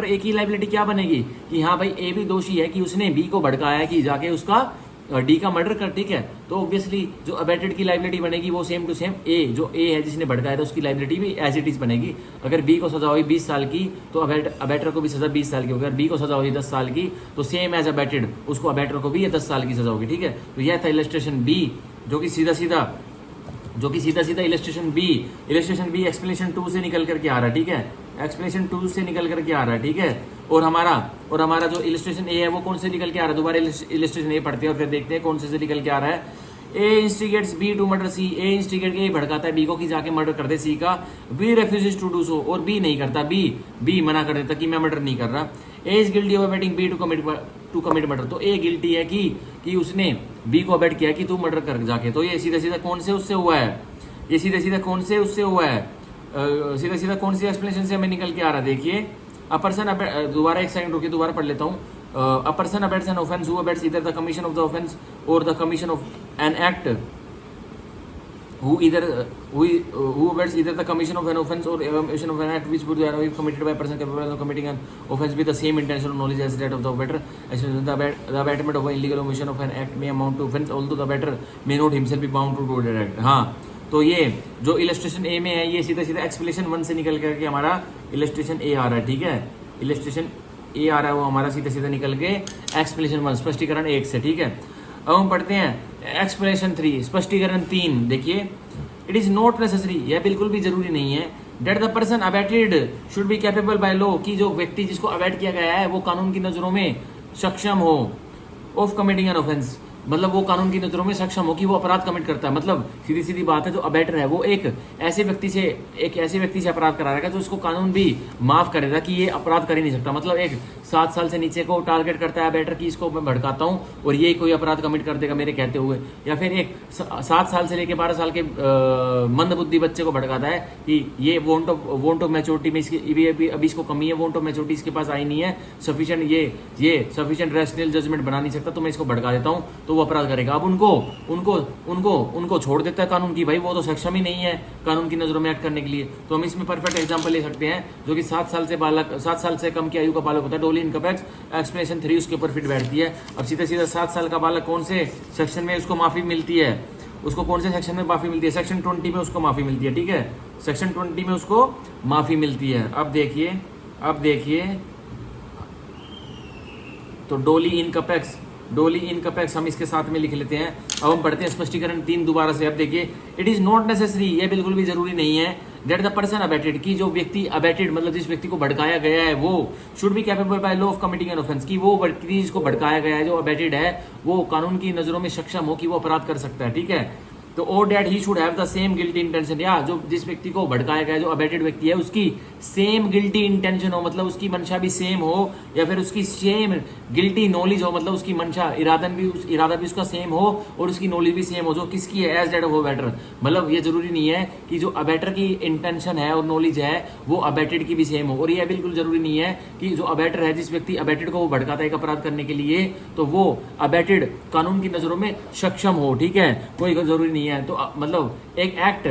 एक ही लाइबिलिटी क्या बनेगी कि हाँ भाई ए भी दोषी है कि उसने बी को भड़काया है कि जाके उसका डी का मर्डर कर, ठीक है। तो ऑब्वियसली जो अबेटेड की लाइबिलिटी बनेगी वो सेम टू सेम ए है जिसने भड़काया था उसकी लाइबिलिटी भी एज इट इज बनेगी। अगर बी को सजा हुई 20 साल की तो अबेटर को भी सजा 20 साल की होगी। अगर बी को सजा हुई 10 साल की तो सेम एज अबेटेड उसको अबेटर को भी 10 साल की सजा होगी, ठीक है। तो यह था इलस्ट्रेशन बी, जो कि सीधा सीधा इलस्ट्रेशन बी एक्सप्लेनेशन 2 से निकल करके आ रहा है, ठीक है। एक्सप्लेनेशन 2 से निकल करके आ रहा है, ठीक है। और हमारा जो इलस्ट्रेशन ए है वो कौन से निकल के आ रहा है, दोबारा इलस्ट्रेशन ए पढ़ते हैं और फिर देखते हैं कौन से निकल के आ रहा है। ए इंस्टिगेट्स बी टू मर्डर सी। ए भड़काता है बी को कि जाके मर्डर कर दे सी का। B refuses to do so, और बी नहीं करता, बी मना कर देता कि मैं मर्डर नहीं कर रहा। A is guilty of abetting B to commit murder. तो ए गिल्टी है कि उसने बी को अबेट किया कि तू मर्डर कर जाके। तो ये सीधा कौन से उससे हुआ है, ये सीधा कौन से उससे हुआ है, सीधा कौन सी एक्सप्लेनेशन से हमें निकल के आ रहा है। देखिए अ पर्सन, दोबारा एक सेकंड रुकिए, दोबारा पढ़ लेता हूँ। A person abets an offence who abets either the commission of the offence or the commission of an act who abates either the commission of an offense or commission of an act which would be committed by a person capable of committing an offense with the same intention or knowledge as that of the abater. The abatement of an illegal omission of an act may amount to offense, although the abater may not himself be bound to do that act. हाँ, तो ये जो illustration ए में है ये सीधा explanation 1 से निकल करके हमारा इलस्ट्रेशन ए आ रहा है, ठीक है। इलस्ट्रेशन ए आ रहा है वो हमारा सीधा निकल के एक्सप्लेनेशन 1 स्पष्टीकरण 1 से, ठीक है। अब हम पढ़ते हैं एक्सप्लेनेशन 3 स्पष्टीकरण 3। देखिए इट इज नॉट नेसेसरी, यह बिल्कुल भी जरूरी नहीं है, that the person abetted should be capable by law, कि जो व्यक्ति जिसको अबेट किया गया है वो कानून की नजरों में सक्षम हो ऑफ कमिटिंग एन ऑफेंस, मतलब वो कानून की नजरों में सक्षम हो कि वो अपराध कमिट करता है। मतलब सीधी बात है, जो अबेटर है वो एक ऐसे व्यक्ति से अपराध कराएगा जो उसको कानून भी माफ करेगा कि ये अपराध कर ही नहीं सकता। मतलब एक 7 साल से नीचे को टारगेट करता है अबेटर की इसको मैं भड़काता हूँ और ये कोई अपराध कमिट कर देगा मेरे कहते हुए, या फिर एक 7 साल से लेकर 12 साल के मंदबुद्धि बच्चे को भड़काता है कि ये वोंट ऑफ मैच्योरिटी में इसकी अभी इसको कमी है, वोंट ऑफ मैच्योरिटी इसके पास आई नहीं है, सफिशिएंट रैशनल जजमेंट बना नहीं सकता, तो मैं इसको भड़का देता हूँ, तो वो अपराध करेगा। अब उनको छोड़ देता है कानून की, भाई वो तो सक्षम ही नहीं है कानून की नजरों में एक्ट करने के लिए। तो हम इसमें परफेक्ट एग्जांपल ले सकते हैं, जो कि 7 साल से कम की आयु का बालक होता है, डोली इनकम टैक्स एक्सप्लेनेशन 3 उसके ऊपर फिट बैठती है। अब सीधा 7 साल का बालक कौन से सेक्शन में उसको माफी मिलती है, उसको कौन से सेक्शन में माफी मिलती है, सेक्शन 20 में उसको माफी मिलती है, ठीक है। सेक्शन 20 में उसको माफी मिलती है। अब देखिए तो डोली इन कपेक्स, डोली इन कपेक्स हम इसके साथ में लिख लेते हैं। अब हम पढ़ते हैं स्पष्टीकरण 3 दोबारा से। अब देखिए, इट इज नॉट नेसेसरी, ये बिल्कुल भी जरूरी नहीं है, दैट द पर्सन अबेटेड, की जो व्यक्ति अबेटेड मतलब जिस व्यक्ति को भड़काया गया है वो should be capable by law of committing an offence, की वो व्यक्ति जिसको भड़काया गया है जो अबेटेड है वो कानून की नजरों में सक्षम हो कि वो अपराध कर सकता है, ठीक है। तो और that he should have the same guilty intention, या जो जिस व्यक्ति को भड़काया गया जो अबेटेड व्यक्ति है उसकी सेम गिल्टी इंटेंशन हो, मतलब उसकी मंशा भी सेम हो, या फिर उसकी सेम गिल्टी नॉलेज हो, मतलब उसकी मंशा इरादा भी उसका सेम हो और उसकी नॉलेज भी सेम हो, जो किसकी है, एज डेट ऑफ अबेटर। मतलब ये जरूरी नहीं है कि जो अबेटर की इंटेंशन है और नॉलेज है वो अबेटेड की भी सेम हो, और ये बिल्कुल जरूरी नहीं है कि जो अबेटर है जिस व्यक्ति अबेटेड को वो भड़काता है एक अपराध करने के लिए तो वो अबेटेड कानून की नजरों में सक्षम हो, ठीक है, कोई जरूरी नहीं है। तो मतलब एक एक्ट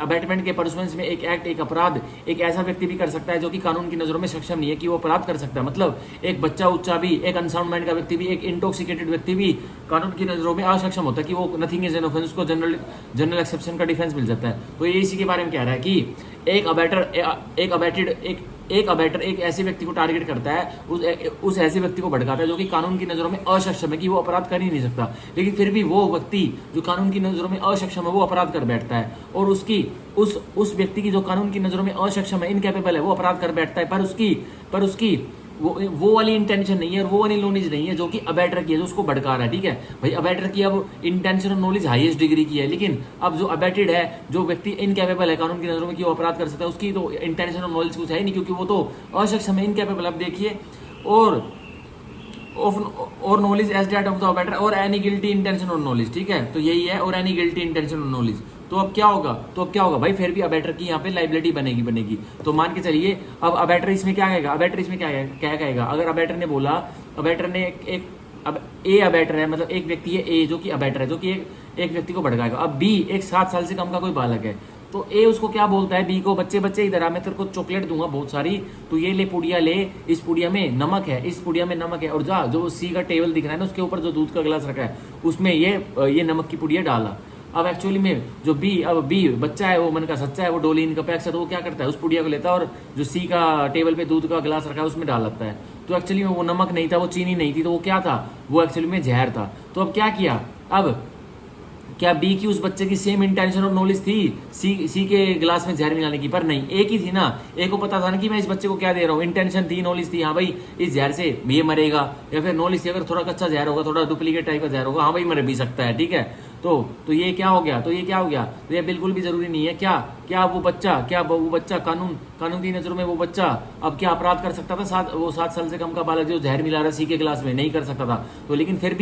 अबेटमेंट के परसुएंस में एक अपराध एक ऐसा व्यक्ति भी कर सकता है जो कि कानून की नजरों में सक्षम नहीं है कि वो अपराध कर सकता है। मतलब एक बच्चा उच्चा भी, एक अनसाउंड माइंड का व्यक्ति भी, एक इंटॉक्सिकेटेड व्यक्ति भी कानून की नजरों में असक्षम होता है कि वो नथिंग इज एन ऑफेंस, उसको जनरल एक्सेप्शन का डिफेंस मिल जाता है। तो ये इसी के बारे में कह रहा है कि एक अबेटर एक ऐसे व्यक्ति को टारगेट करता है, उस ऐसे व्यक्ति को भड़काता है जो कि कानून की नजरों में असक्षम है कि वो अपराध कर ही नहीं सकता, लेकिन फिर भी वो व्यक्ति जो कानून की नजरों में असक्षम है वो अपराध कर बैठता है, और उस व्यक्ति की जो कानून की नजरों में असक्षम है, इनकैपेबल है, वो अपराध कर बैठता है, पर उसकी वो वाली इंटेंशन नहीं है और वो वाली नॉलेज नहीं है जो कि अबेटर की है, जो उसको भड़का रहा है, ठीक है भाई। अबेटर की अब इंटेंशन और नॉलेज हाईएस्ट डिग्री की है, लेकिन अब जो अबेटेड है, जो व्यक्ति इनकैपेबल है कानून की नजरों में कि वो अपराध कर सकता है, उसकी तो इंटेंशन और नॉलेज कुछ है नहीं, क्योंकि वो तो असक्षम है, इनकैपेबल। अब देखिए, और knowledge as that of the abettor और एनी गिल्टी इंटेंशन और नॉलेज, ठीक है, तो यही है, और एनी गिल्टी इंटेंशन और नॉलेज। तो अब क्या होगा भाई, फिर भी अबेटर की यहाँ पे लाइबिलिटी बनेगी। तो मान के चलिए, अब अबेटर इसमें क्या कहेगा, अगर अबेटर ने बोला, अबेटर ने अब ए अबेटर है, मतलब एक व्यक्ति है ए जो कि अबेटर है, जो कि एक व्यक्ति को भड़काएगा। अब बी एक 7 साल से कम का कोई बालक है, तो ए उसको क्या बोलता है बी को, बच्चे इधर आ, मैं तेरे को चॉकलेट दूंगा बहुत सारी, तो ये ले पुड़िया ले, इस पुड़िया में नमक है, और जा जो सी का टेबल दिख रहा है ना उसके ऊपर जो दूध का गिलास रखा है उसमें ये नमक की पुड़िया डाला। अब एक्चुअली में जो बी बच्चा है वो मन का सच्चा है, वो डोली इनका पैक्स है, तो वो क्या करता है उस पुड़िया को लेता है और जो सी का टेबल पे दूध का गिलास रखा है उसमें डाल देता है। तो एक्चुअली में वो नमक नहीं था, वो चीनी नहीं थी, तो वो क्या था, वो एक्चुअली में जहर था। तो अब क्या किया, अब क्या बी की उस बच्चे की सेम इंटेंशन और नॉलेज थी सी के गिलास में जहर मिलाने की? पर नहीं, एक ही थी ना, एक को पता था ना कि मैं इस बच्चे को क्या दे रहा हूँ, इंटेंशन थी, नॉलेज थी, हाँ भाई इस जहर से ये मरेगा, या फिर नॉलेज थी अगर थोड़ा कच्चा जहर होगा, थोड़ा डुप्लीकेट टाइप का जहर होगा, हाँ भाई मर भी सकता है, ठीक है। तो ये क्या हो गया, तो ये बिल्कुल भी जरूरी नहीं है। क्या वो बच्चा कानून की नजरों में वो बच्चा अब क्या अपराध कर सकता था? 7 साल से कम का बालक जो जहर मिला रहा सी के गिलास में नहीं कर सकता था। तो लेकिन फिर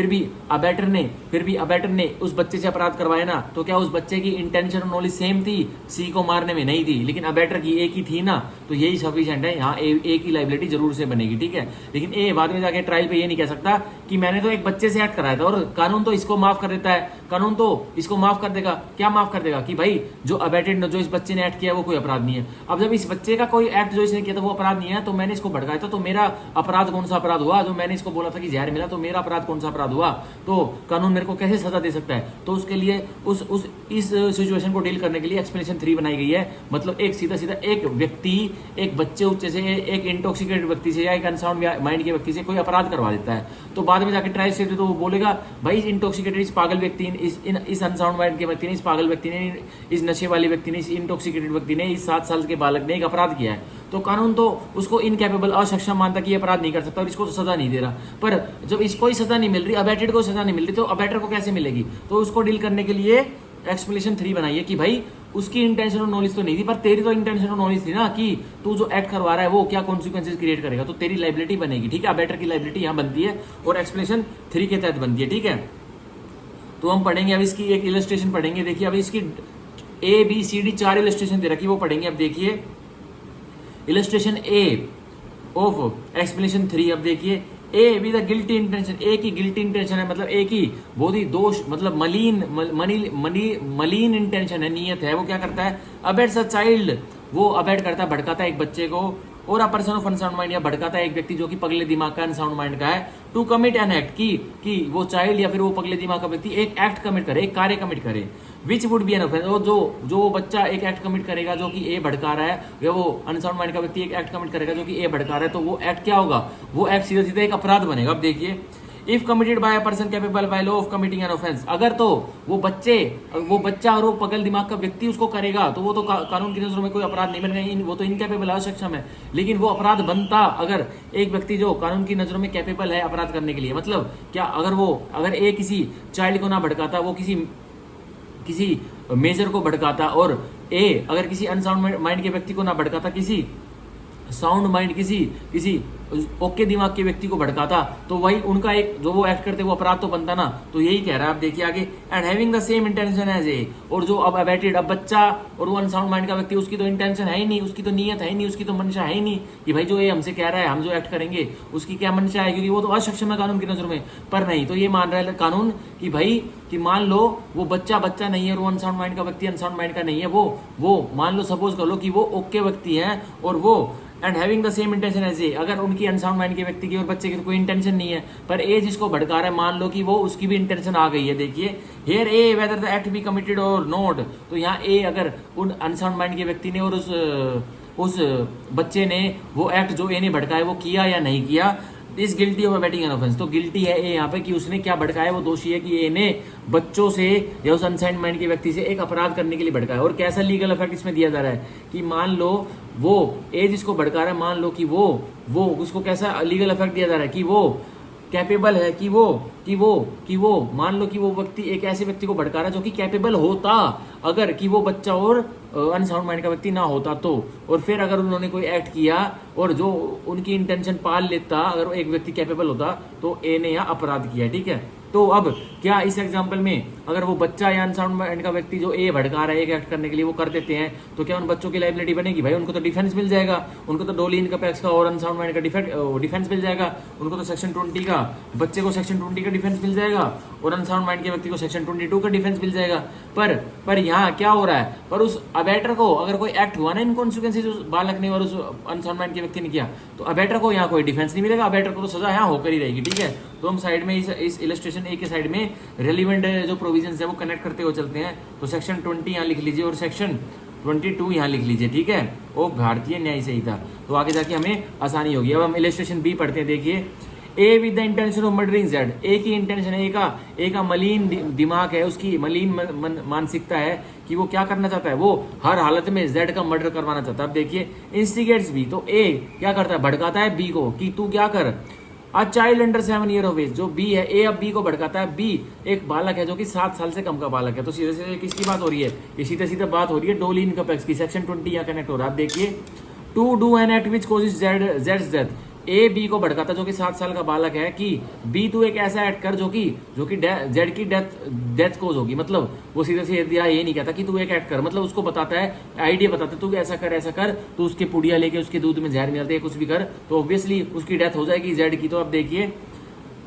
भी अबेटर ने उस बच्चे से अपराध करवाया ना, तो क्या उस बच्चे की इंटेंशन और नॉलेज सेम थी? सी को मारने में नहीं थी, लेकिन अबेटर की एक ही थी ना, तो यही सफिशिएंट है। यहाँ ए की लाइबिलिटी जरूर से बनेगी, ठीक है। लेकिन ए बाद में जाके ट्रायल पे ये नहीं कह सकता कि मैंने तो एक बच्चे से एक्ट कराया था और कानून तो इसको माफ कर देता है, कानून तो इसको माफ कर देगा। क्या माफ कर देगा? कि भाई जो अबेटेड जो इस बच्चे ने एक्ट किया वो कोई अपराध नहीं है। अब जब इस बच्चे का कोई एक्ट जो इसने किया था वो अपराध नहीं है, तो मैंने इसको भड़काया था, तो मेरा अपराध कौन सा अपराध हुआ? जो मैंने इसको बोला था कि जहर मिला, तो मेरा अपराध कौन सा अपराध हुआ? तो कानून मेरे को कैसे सजा दे सकता है? तो उसके लिए इस सिचुएशन को डील करने के लिए एक्सप्लेनेशन 3 बनाई गई है। मतलब एक सीधा एक व्यक्ति एक बच्चे उच्चे से, एक इंटॉक्सिकेटेड व्यक्ति से या एक अनसाउंड माइंड के व्यक्ति से कोई अपराध करवा देता है, तो बाद में जाके ट्रायल से तो वो बोलेगा भाई इंटॉक्सिकेटेड इस पागल व्यक्ति इस अनसाउंड माइंड के व्यक्ति ने, इस पागल व्यक्ति ने, इस नशे वाले व्यक्ति ने, इस इंटॉक्सिकेटेड व्यक्ति ने, इस 7 साल के बालक ने एक अपराध किया है। तो कानून तो उसको इनकैपेबल, असक्षम मानता कि ये अपराध नहीं कर सकता और इसको तो सजा नहीं दे रहा। पर जब इसको ही सजा नहीं मिल रही, अबेटेड को सजा नहीं मिल रही, तो अबेटर को कैसे मिलेगी? तो उसको डील करने के लिए एक्सप्लेनेशन 3 बनाइए कि भाई उसकी इंटेंशन और नॉलेज तो नहीं थी, पर तेरी तो इंटेंशन और नॉलेज थी ना कि तू जो एक्ट करवा रहा है वो क्या कॉन्सिक्वेंसेस क्रिएट करेगा, तो तेरी लाइबिलिटी बनेगी, ठीक है। अबेटर की लाइबिलिटी यहाँ बनती है और एक्सप्लेनेशन 3 के तहत बनती है, ठीक है। तो हम पढ़ेंगे अब इसकी एक इलस्ट्रेशन पढ़ेंगे। देखिए अब इसकी ABCD 4 इलस्ट्रेशन दे रखी, वो पढ़ेंगे। अब देखिए इलस्ट्रेशन ए ऑफ एक्सप्लेनेशन 3। अब देखिए ए विद गिल्टी इंटेंशन, ए की गिल्टी इंटेंशन है, मतलब ए की बहुत ही दोष, मतलब मलीन इंटेंशन है, नीयत है। वो क्या करता है? अबेट्स अ चाइल्ड, वो अबेट करता है, भड़काता है एक बच्चे को और a person of unsound mind, या भड़काता है एक व्यक्ति जो कि पगले दिमाग का अनसाउंड माइंड का है, टू कमिट एन एक्ट, की वो चाइल्ड या फिर वो पगले दिमाग का व्यक्ति एक एक्ट कमिट करे, एक कार्य कमिट करे, which would be an offence, और जो वो बच्चा एक एक्ट कमिट करेगा जो कि ए भड़का रहा है, या वो अनसाउंड माइंड का व्यक्ति एक एक्ट कमिट करेगा जो कि ए भड़का रहा है, तो वो एक्ट क्या होगा, वो एक्ट सीधा सीधा एक अपराध बनेगा। अब देखिए, if committed by a person capable by law of committing an offence, अगर तो वो बच्चा और वो पगल दिमाग का व्यक्ति उसको करेगा तो वो तो कानून की नजरों में कोई अपराध नहीं बनेगा, वो तो इनकैपेबल है, अक्षम है। लेकिन वो अपराध बनता अगर एक व्यक्ति जो कानून की नजरों में कैपेबल है अपराध करने के लिए, मतलब क्या, अगर ए किसी चाइल्ड को ना भड़काता, वो किसी मेजर को भड़काता, और ए अगर किसी अनसाउंड माइंड के व्यक्ति को ना भड़काता, किसी साउंड माइंड किसी ओके दिमाग के व्यक्ति को भड़काता, तो वही उनका एक जो वो एक्ट करते वो अपराध तो बनता ना। तो यही कह रहा है, आप देखिए आगे, and having the same intention as A, और जो अब अबैटेड, अब बच्चा और वो अनसाउंड माइंड का व्यक्ति, उसकी तो इंटेंशन है ही नहीं, उसकी तो नीयत है ही नहीं, उसकी तो मंशा है ही नहीं कि भाई जो ये हमसे कह रहा है हम जो एक्ट करेंगे उसकी क्या मंशा है, क्योंकि वो तो अक्षम है कानून की नजरों में। पर नहीं, तो ये मान रहा है कानून कि भाई कि मान लो वो बच्चा नहीं है और वो अनसाउंड माइंड का व्यक्ति अनसाउंड माइंड का नहीं है, वो मान लो, सपोज कर लो कि वो ओके व्यक्ति है और वो and having the same intention as A, अगर उनकी अनसाउंड माइंड के व्यक्ति की और बच्चे की तो कोई इंटेंशन नहीं है, पर ए जिसको भड़का रहा है मान लो कि वो उसकी भी इंटेंशन आ गई है। देखिए here A whether the act be committed और नॉट, तो यहाँ ए अगर उन अनसाउंड माइंड के व्यक्ति ने और उस बच्चे ने वो एक्ट जो ए ने भड़काया वो किया या नहीं किया, is guilty of abetting an offence, तो गिल्टी है ए यहाँ पे कि उसने क्या भड़काया, वो दोषी है कि ए ने बच्चों से या उस अनसाउंड माइंड के व्यक्ति से एक अपराध करने के लिए भड़काया। और कैसा लीगल इफेक्ट इसमें दिया जा रहा है कि मान लो वो ए जिसको भड़का रहा है, मान लो कि वो उसको कैसा लीगल इफेक्ट दिया जा रहा है कि वो कैपेबल है कि वो मान लो कि वो व्यक्ति एक ऐसे व्यक्ति को भड़का रहा है जो कि कैपेबल होता अगर कि वो बच्चा और अनसाउंड माइंड का व्यक्ति ना होता तो, और फिर अगर उन्होंने कोई एक्ट किया और जो उनकी इंटेंशन पाल लेता, अगर वो एक व्यक्ति कैपेबल होता तो ए ने यहाँ अपराध किया। ठीक है, तो अब क्या इस एग्जांपल में अगर वो बच्चा या अनसाउंड माइंड का व्यक्ति जो ए भड़का रहा है एक एक्ट करने के लिए वो कर देते हैं, तो क्या उन बच्चों की लाइबिलिटी बनेगी? भाई उनको तो डिफेंस मिल जाएगा, उनको तो डोली इनकम टैक्स का और अनसाउंड माइंड का डिफेंस मिल जाएगा, उनको तो सेक्शन 20 का, बच्चे को सेक्शन 20 का डिफेंस मिल जाएगा और अनसाउंड माइंड के व्यक्ति को सेक्शन 22 का डिफेंस मिल जाएगा। पर यहाँ क्या हो रहा है, पर उस अबैटर को अगर कोई एक्ट हुआ ना इनकॉन्सिक्वेंसेस उस बालक ने और उस अनसाउंड माइंड के व्यक्ति ने किया, तो अबैटर को यहाँ कोई डिफेंस नहीं मिलेगा, अबैटर को तो सजा यहाँ होकर ही रहेगी। ठीक है, तो हम साइड में इस इलस्ट्रेशन ए के साइड में रेलिवेंट जो प्रोविजंस है वो कनेक्ट करते हुए चलते हैं। तो सेक्शन 20 यहाँ लिख लीजिए और सेक्शन 22 यहाँ लिख लीजिए। ठीक है, वो भारतीय न्याय संहिता, तो आगे जाके हमें आसानी होगी। अब हम इलस्ट्रेशन बी पढ़ते हैं। देखिए, A with the intention of murdering Z, A की इंटेंशन है, ए का मलिन दिमाग है, उसकी मलिन मानसिकता है कि वो क्या करना चाहता है, वो हर हालत में जेड का मर्डर करवाना चाहता है। अब देखिए इंस्टिगेट्स बी, तो ए क्या करता है, भड़काता है बी को कि तू क्या कर, a child under 7 year of age, जो बी है, ए अब बी को भड़काता है, बी एक बालक है जो कि 7 साल से कम का बालक है। तो सीधे सीधे किसकी बात हो रही है, ये सीधे सीधे बात हो रही है डोली इनकम टैक्स की, सेक्शन 20 यहाँ कनेक्ट हो रहा है। आप देखिए, to do an act which causes जेड्स डेथ, ए बी को भड़काता जो कि 7 साल का बालक है कि बी तू एक ऐसा एक्ट कर जो कि जेड की डेथ कोज होगी। मतलब वो सीधे सीधे ये नहीं कहता कि तू एक एक्ट कर, मतलब उसको बताता है, आइडिया बताता है, तू ऐसा कर, तो उसके पुड़िया लेके उसके दूध में जहर मिलाते कुछ भी कर, तो ऑब्वियसली उसकी डेथ हो जाएगी जेड की। तो अब देखिए,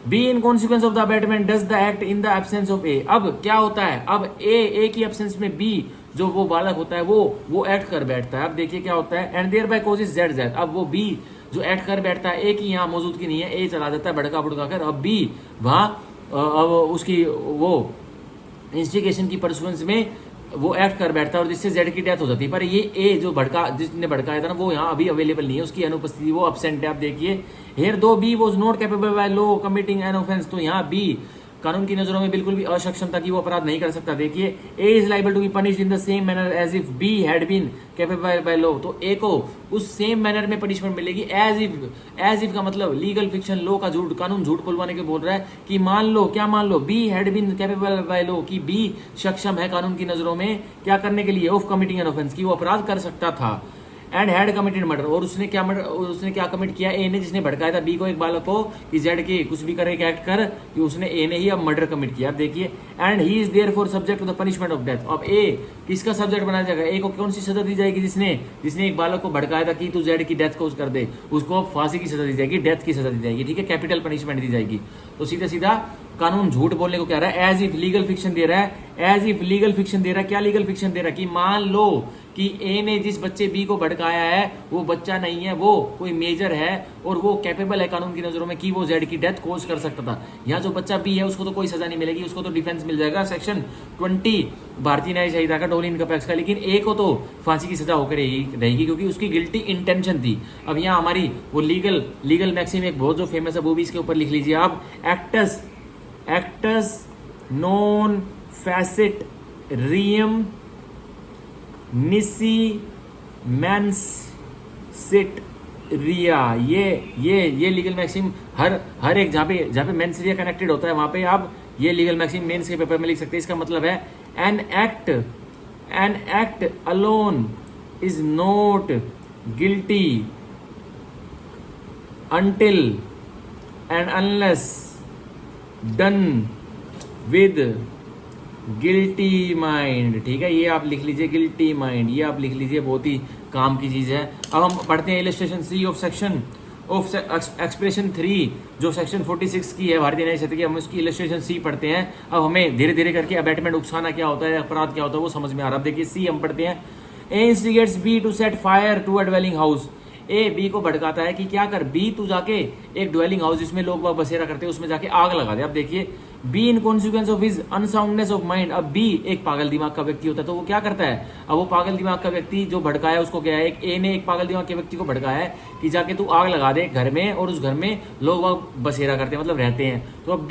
B in consequence of the abetment does the act in the absence of A, अब क्या होता है, अब ए की एब्सेंस में बी जो वो बालक होता है वो एक्ट कर बैठता है। अब देखिए क्या होता है, and thereby causes Z death, अब वो बी जो एक्ट कर बैठता है, ए की यहाँ मौजूदगी नहीं है, ए चला जाता है भड़का भुड़का कर, अब बी वहां अब उसकी वो इंस्टिगेशन की परसुएंस में वो एक्ट कर बैठता है और जिससे जेड की डेथ हो जाती है। पर ये ए जो जिसने भड़काया था ना, वो यहाँ अभी अवेलेबल नहीं है, उसकी अनुपस्थिति, वो अब्सेंट है। आप देखिए, here though B was not capable by law committing an offence, तो यहाँ बी कानून की नजरों में बिल्कुल भी अक्षम था कि वो अपराध नहीं कर सकता। देखिए, A is liable to be punished in the same manner as if B had been capable by law, तो ए को उस सेम मैनर में पनिशमेंट मिलेगी एज इफ का मतलब लीगल फिक्शन, लॉ का झूठ, कानून झूठ बोलवाने के बोल रहा है कि मान लो B had been capable by law, कि बी सक्षम है कानून की नजरों में क्या करने के लिए, ऑफ कमिटिंग एन ऑफेंस, की वो अपराध कर सकता था, एंड हैड कमिटेड मर्डर, और उसने क्या कमिट किया, ए ने, जिसने भड़काया था बी को, एक बालक को कि जेड के कुछ भी करे एक्ट कर, कि उसने ए ने ही अब मर्डर कमिट किया। अब देखिए, and he is therefore subject to the punishment of death, अब ए किसका सब्जेक्ट बनाया जाएगा, ए को कौन सी सजा दी जाएगी, जिसने एक बालक को भड़काया था कि तू जेड की डेथ को कर दे, उसको अब फांसी की सजा दी जाएगी, डेथ की सजा दी जाएगी। ठीक है, कैपिटल पनिशमेंट दी जाएगी। तो सीधा सीधा कानून झूठ बोलने को कह रहा है, एज इफ लीगल फिक्शन दे रहा है, एज इफ लीगल फिक्शन दे रहा है। क्या लीगल फिक्शन दे रहा है कि मान लो कि ए ने जिस बच्चे बी को भड़काया है वो बच्चा नहीं है, वो कोई मेजर है और वो कैपेबल है कानून की नजरों में कि वो जेड की डेथ कोज कर सकता था। यहाँ जो बच्चा बी है उसको तो कोई सजा नहीं मिलेगी, उसको तो डिफेंस मिल जाएगा सेक्शन 20 भारतीय न्याय संहिता का, डोली इनकम का। लेकिन ए को तो फांसी की सजा होकर रहेगी क्योंकि उसकी गिल्टी इंटेंशन थी। अब यहाँ हमारी वो लीगल मैक्सिम एक बहुत जो फेमस है वो भी इसके ऊपर लिख लीजिए आप, एक्टस नॉन फैसिट रियम निसी मेंस सिट रिया। ये लीगल मैक्सिम हर एक जहाँ पे मेंस रिया कनेक्टेड होता है वहां पे आप ये लीगल मैक्सिम मेंस के पेपर में लिख सकते हैं। इसका मतलब है an act alone is not guilty until and unless done with guilty mind. ठीक है, ये आप लिख लीजिए गिल्टी माइंड, ये आप लिख लीजिए, बहुत ही काम की चीज है। अब हम पढ़ते हैं इलस्ट्रेशन 3 ऑफ एक्सप्रेशन 3 जो सेक्शन 46 की है भारतीय न्याय संहिता की। हम उसकी इलस्ट्रेशन सी पढ़ते हैं। अब हमें धीरे धीरे करके अबैटमेंट उकसाना क्या होता है, अपराध क्या होता है वो समझ में आ रहा है। अब देखिए सी हम पढ़ते हैं, A instigates B to set fire to a dwelling house. A B को भड़काता है कि क्या कर, बी तू जाके एक ड्वेलिंग हाउस जिसमें लोग बसेरा करते हैं उसमें जाके आग लगा दे। अब देखिए B in consequence of his unsoundness of mind. अब बी एक पागल दिमाग का व्यक्ति होता है तो वो क्या करता है, अब वो पागल दिमाग का व्यक्ति जो भड़काया उसको क्या है, एक ए ने एक पागल दिमाग के व्यक्ति को भड़काया है कि जाके तू आग लगा दे घर में और उस घर में लोग बसेरा करते हैं मतलब रहते हैं। तो अब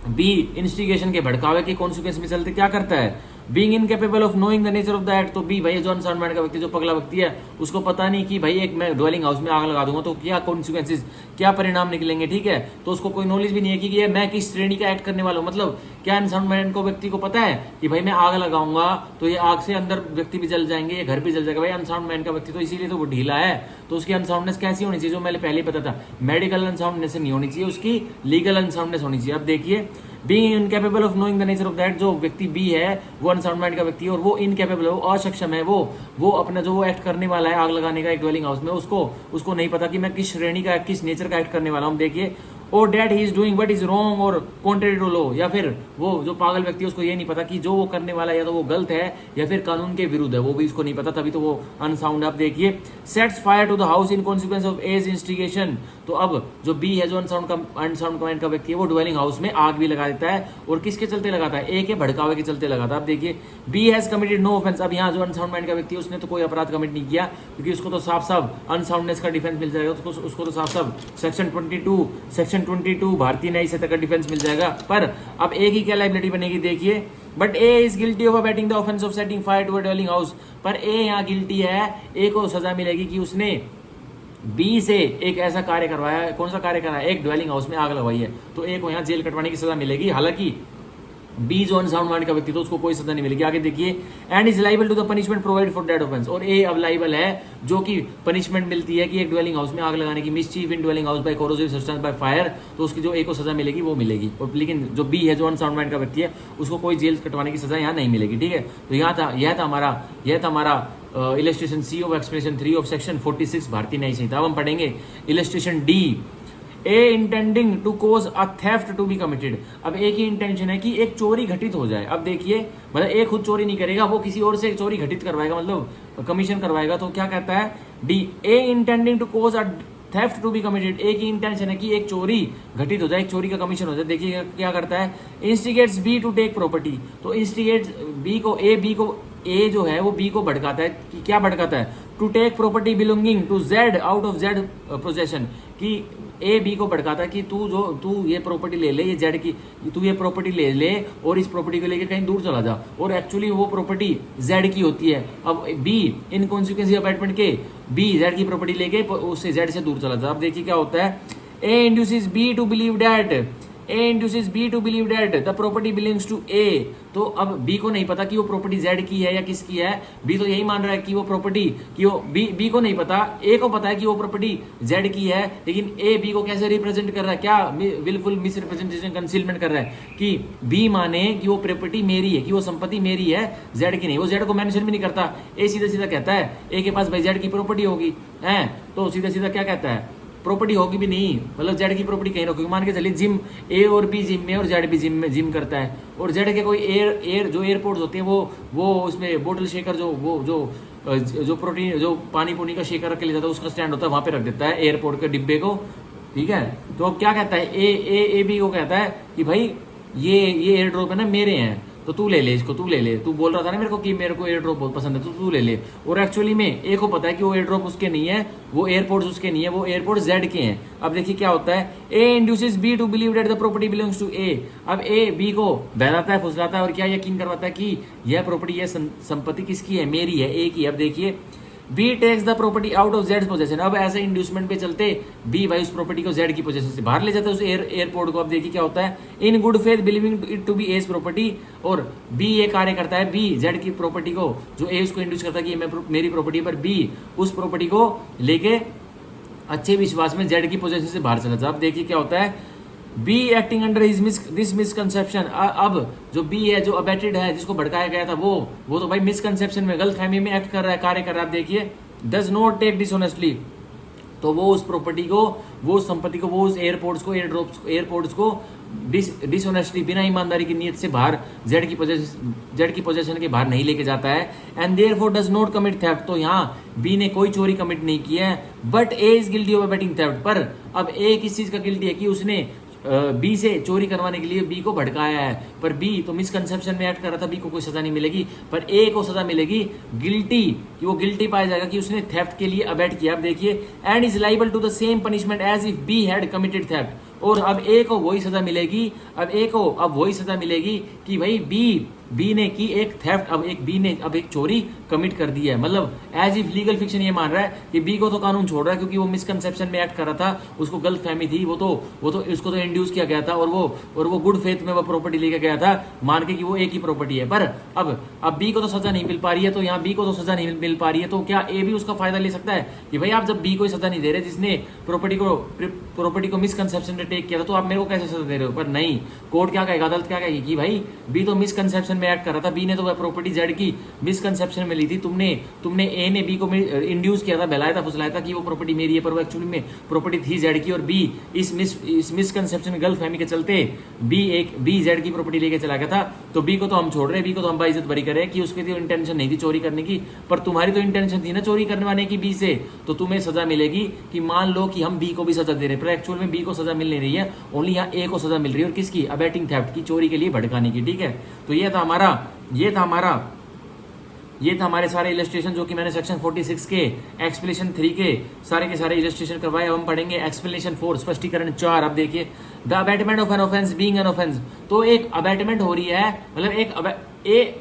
बी इंस्टिगेशन के भड़कावे के कॉन्सिक्वेंस में चलते क्या करता है, being incapable of knowing the nature of the act. तो बी भाई जो अनसाउंड माइंड का व्यक्ति जो पगला व्यक्ति है उसको पता नहीं कि भाई एक मैं ड्वेलिंग हाउस में आग लगा दूंगा तो क्या कॉन्सिक्वेंसेस क्या परिणाम निकलेंगे। ठीक है, तो उसको कोई नॉलेज भी नहीं है कि ये मैं किस श्रेणी का एक्ट करने वाला हूँ। मतलब क्या अनसाउंड माइंड को व्यक्ति को पता है कि भाई मैं आग लगाऊंगा तो ये आग से अंदर व्यक्ति भी जल जाएंगे, ये घर भी जल जाएगा। भाई अनसाउंड माइंड का व्यक्ति तो इसीलिए तो वो ढीला है, तो उसकी अनसाउंडनेस कैसी होनी चाहिए, जो मैंने पहले पता था, मेडिकल अनसाउंडनेस नहीं होनी चाहिए, उसकी लीगल अनसाउंडनेस होनी चाहिए। अब देखिए being incapable of knowing the nature of that, जो व्यक्ति बी है वो अनसाउंड माइंड का व्यक्ति है और वो इनकेपेबल है, वो अक्षम है, वो अपना जो वो एक्ट करने वाला है आग लगाने का एक ड्वेलिंग हाउस में, उसको नहीं पता कि मैं किस श्रेणी का किस नेचर का एक्ट करने वाला हूँ। देखिए और that he is doing what is wrong or contrary to law, या फिर वो जो पागल व्यक्ति है उसको ये नहीं पता कि जो वो करने वाला है या तो वो गलत है या फिर कानून के विरुद्ध है, वो भी उसको नहीं पता, तभी तो वो अनसाउंड। आप देखिए sets fire to the house in consequence of A's instigation. तो अब जो बी है जो अनसाउंड माइंड का व्यक्ति है वो ड्वेलिंग हाउस में आग भी लगा देता है और किसके चलते लगाता है, ए के भड़कावे के चलते लगाता है। अब देखिए B has committed no offence. अब यहाँ जो अनसाउंड माइंड का व्यक्ति है उसने तो कोई अपराध कमिट नहीं किया क्योंकि उसको तो साफ साफ अनसाउंडनेस का डिफेंस मिल जाएगा, उसको तो साफ साफ सेक्शन 22 भारतीय न्याय संहिता का डिफेंस मिल जाएगा। पर अब ए की क्या लाइबिलिटी बनेगी, देखिए but A is guilty of abetting the offence of setting fire to a dwelling house. पर ए यहाँ गिल्टी है, ए को सजा मिलेगी कि उसने बी से एक ऐसा कार्य करवाया, कौन सा कार्य कराया, एक ड्वेलिंग हाउस में आग लगवाई है, तो ए को यहाँ जेल कटवाने की सजा मिलेगी। हालांकि बी जो अनसाउंड माइंड का व्यक्ति तो उसको कोई सजा नहीं मिलेगी। आगे देखिए and is liable to the punishment provided for that offence. और ए अब लाइबल है जो कि पनिशमेंट मिलती है कि एक ड्वेलिंग हाउस में आग लगाने की, mischief in dwelling house by corrosive substance by fire, तो उसकी जो ए को सजा मिलेगी वो मिलेगी। और लेकिन जो बी है जो अनसाउंड माइंड का व्यक्ति है उसको कोई जेल कटवाने की सजा यहाँ नहीं मिलेगी। ठीक है, तो यह था हमारा illustration C of explanation 3 of section 46 Bharatiya Nyaya Sanhita. अब हम पढ़ेंगे illustration D, A intending to cause a theft to be committed. अब ए की इंटेंशन है कि एक चोरी घटित हो जाए। अब देखिए मतलब ए खुद चोरी नहीं करेगा, वो किसी और से एक चोरी घटित करवाएगा, मतलब कमीशन करवाएगा। तो क्या कहता है D, A intending to cause a theft to be committed. A की इंटेंशन है कि एक चोरी घटित हो जाए, एक चोरी का कमीशन हो जाए। देखिए क्या करता है, instigates B to take property. तो इंस्टिगेट बी को ए जो है वो बी को भड़काता है कि क्या भड़काता है, to take property belonging to Z out of Z possession. कि ए बी को भड़काता है कि तू ये प्रॉपर्टी ले ले, ये जेड की तू ये प्रॉपर्टी ले ले और इस प्रॉपर्टी को लेकर कहीं दूर चला जा, और एक्चुअली वो प्रॉपर्टी जेड की होती है। अब बी इन कॉन्सिक्वेंस अपार्टमेंट के बी जेड की प्रॉपर्टी लेके उससे जेड से दूर चला जा। अब देखिए क्या होता है, A induces B to believe that the property belongs to A. तो अब बी को नहीं पता कि वो प्रॉपर्टी जेड की है या किसकी है, बी तो यही मान रहा है कि वो प्रॉपर्टी कि वो बी को नहीं पता, ए को पता है कि वो प्रॉपर्टी जेड की है, लेकिन ए बी को कैसे रिप्रेजेंट कर रहा है, क्या विलफुल मिस रिप्रेजेंटेशन कंसीलमेंट कर रहा है कि बी माने कि वो प्रॉपर्टी मेरी है, कि वो संपत्ति मेरी है, जेड की नहीं। वो जेड को मेंशन भी नहीं करता, ए सीधा सीधा कहता है ए के पास भाई जेड की प्रॉपर्टी होगी है, तो सीधा सीधा क्या कहता है प्रॉपर्टी होगी भी नहीं, मतलब जेड की प्रॉपर्टी कहीं रखोगे। मान के चलिए जिम ए और बी जिम में और जेड भी जिम में जिम करता है, और जेड के कोई एयर जो एयरपोर्ट्स होते हैं वो उसमें बोतल शेकर जो प्रोटीन जो पानी पुनी का शेकर रख के ले जाता है उसका स्टैंड होता है, वहां पे रख देता है एयरपोर्ट के डिब्बे को, ठीक है। तो अब क्या कहता है, ए बी को कहता है कि भाई ये एयर ड्रॉप है ना मेरे हैं, तो तू ले ले इसको, तू ले ले, तू बोल रहा था ना मेरे को कि मेरे को एयर ड्रॉप बहुत पसंद है, तो तू ले ले। और एक्चुअली में ए को पता है कि वो एयर ड्रॉप उसके नहीं है, वो एयरपोर्ट्स उसके नहीं है, वो एयरपोर्ट जेड के हैं। अब देखिए क्या होता है, A induces B to believe that the property belongs to A. अब ए बी को बहलाता है, फुसलाता है और क्या यकीन करवाता है कि यह प्रॉपर्टी, यह संपत्ति किसकी है, मेरी है, ए की। अब देखिए B takes the property out of Z possession. अब ऐसे इंड्यूसमेंट पे चलते बी भाई उस प्रॉपर्टी को जेड की पोजेशन से बाहर ले जाता है, उस एयरपोर्ट को। अब देखिए क्या होता है, in good faith believing it to be A's property, और बी ये कार्य करता है, बी जेड की प्रॉपर्टी को, जो ए उसको इंड्यूस करता है कि ये मेरी प्रॉपर्टी, पर बी उस प्रॉपर्टी को लेके अच्छे विश्वास में जेड की पोजेशन से बाहर चला जाता है। अब देखिए क्या होता है, be acting under this misconception. अब जो बी है, जो अबेटेड है, जिसको भड़काया गया था, वो तो भाई मिसकंसेप्शन में, गलत फहमी में एक्ट कर रहा है, कार्य कर रहा है। आप देखिए, डज नॉट टेक डिसऑनेस्टली, तो वो उस प्रॉपर्टी को, वो संपत्ति को, वो उस एयरपोर्ट्स को डिसऑनेस्टली, बिना ईमानदारी की नीयत से बाहर जेड की पोजेशन के बाहर नहीं लेके जाता है। And therefore does not commit theft, तो यहाँ बी ने कोई चोरी कमिट नहीं की है, but A is guilty of abetting theft. पर अब ए किस चीज का गिल्टी है कि उसने बी से चोरी करवाने के लिए बी को भड़काया है, पर बी तो मिसकंसेप्शन में एक्ट कर रहा था, बी को कोई सजा नहीं मिलेगी, पर ए को सजा मिलेगी गिल्टी, कि वो गिल्टी पाया जाएगा कि उसने थेफ्ट के लिए अबेट किया। अब देखिए, and is liable to the same punishment as if B had committed theft, और अब ए को वही सजा मिलेगी, अब वही सजा मिलेगी कि भाई बी ने की एक थेफ्ट, बी ने एक चोरी कमिट कर दी है। मतलब एज इफ लीगल फिक्शन ये मान रहा है कि बी को तो कानून छोड़ रहा है, क्योंकि वो मिसकंसेप्शन में एक्ट कर रहा था, उसको गलत फहमी थी, वो तो उसको तो इंड्यूस किया गया था, और वो गुड फेथ में वो प्रॉपर्टी लेके गया था मान के कि वो ए की प्रॉपर्टी है। पर अब बी को तो सजा नहीं मिल पा रही है, तो यहाँ बी को तो सजा नहीं मिल पा रही है, तो क्या ए भी उसका फायदा ले सकता है कि भाई आप जब बी को सजा नहीं दे रहे, जिसने प्रॉपर्टी को मिसकंसेप्शन में टेक किया था, तो आप मेरे को कैसे सजा दे रहे हो। पर नहीं, कोर्ट क्या कहेगा, अदालत क्या कहेगी कि भाई बी तो मिसकंसेप्शन में एक्ट कर रहा था, बी ने तो वह प्रॉपर्टी जेड की मिसकंसेप्शन में ली थी, तुमने ए ने बी को इंड्यूस किया था, बहलाया था, फुसलाया था कि वो प्रॉपर्टी मेरी है, पर वो एक्चुअली में प्रॉपर्टी थी जेड की, और बी इस मिसकंसेप्शन गलत फहमी के चलते बी जेड की प्रॉपर्टी लेके चला गया था। तो बी को तो हम छोड़ रहे हैं, बी को तो हम बाइज्जत बरी करें कि उसकी तो इंटेंशन नहीं थी चोरी करने की, पर तुम्हारी तो इंटेंशन थी ना चोरी करवाने की बी से, तो तुम्हें सजा मिलेगी। कि मान लो कि हम बी को भी सजा दे रहे हैं, पर एक्चुअल में बी को सजा मिल नहीं रही है, ओनली यहाँ ए को सजा मिल रही है, और किसकी, अबेटिंग थेफ्ट की, चोरी के लिए भड़काने की, ठीक है। तो ये था हमारे सारे इलस्ट्रेशन, जो कि मैंने सेक्शन 46 के एक्सप्लेनेशन 3 के सारे इलस्ट्रेशन करवाए। अब हम पढ़ेंगे एक्सप्लेनेशन 4, स्पष्टीकरण 4। अब देखिए, the abetment of an offence being an offence, तो एक अबेटमेंट हो रही है, मतलब एक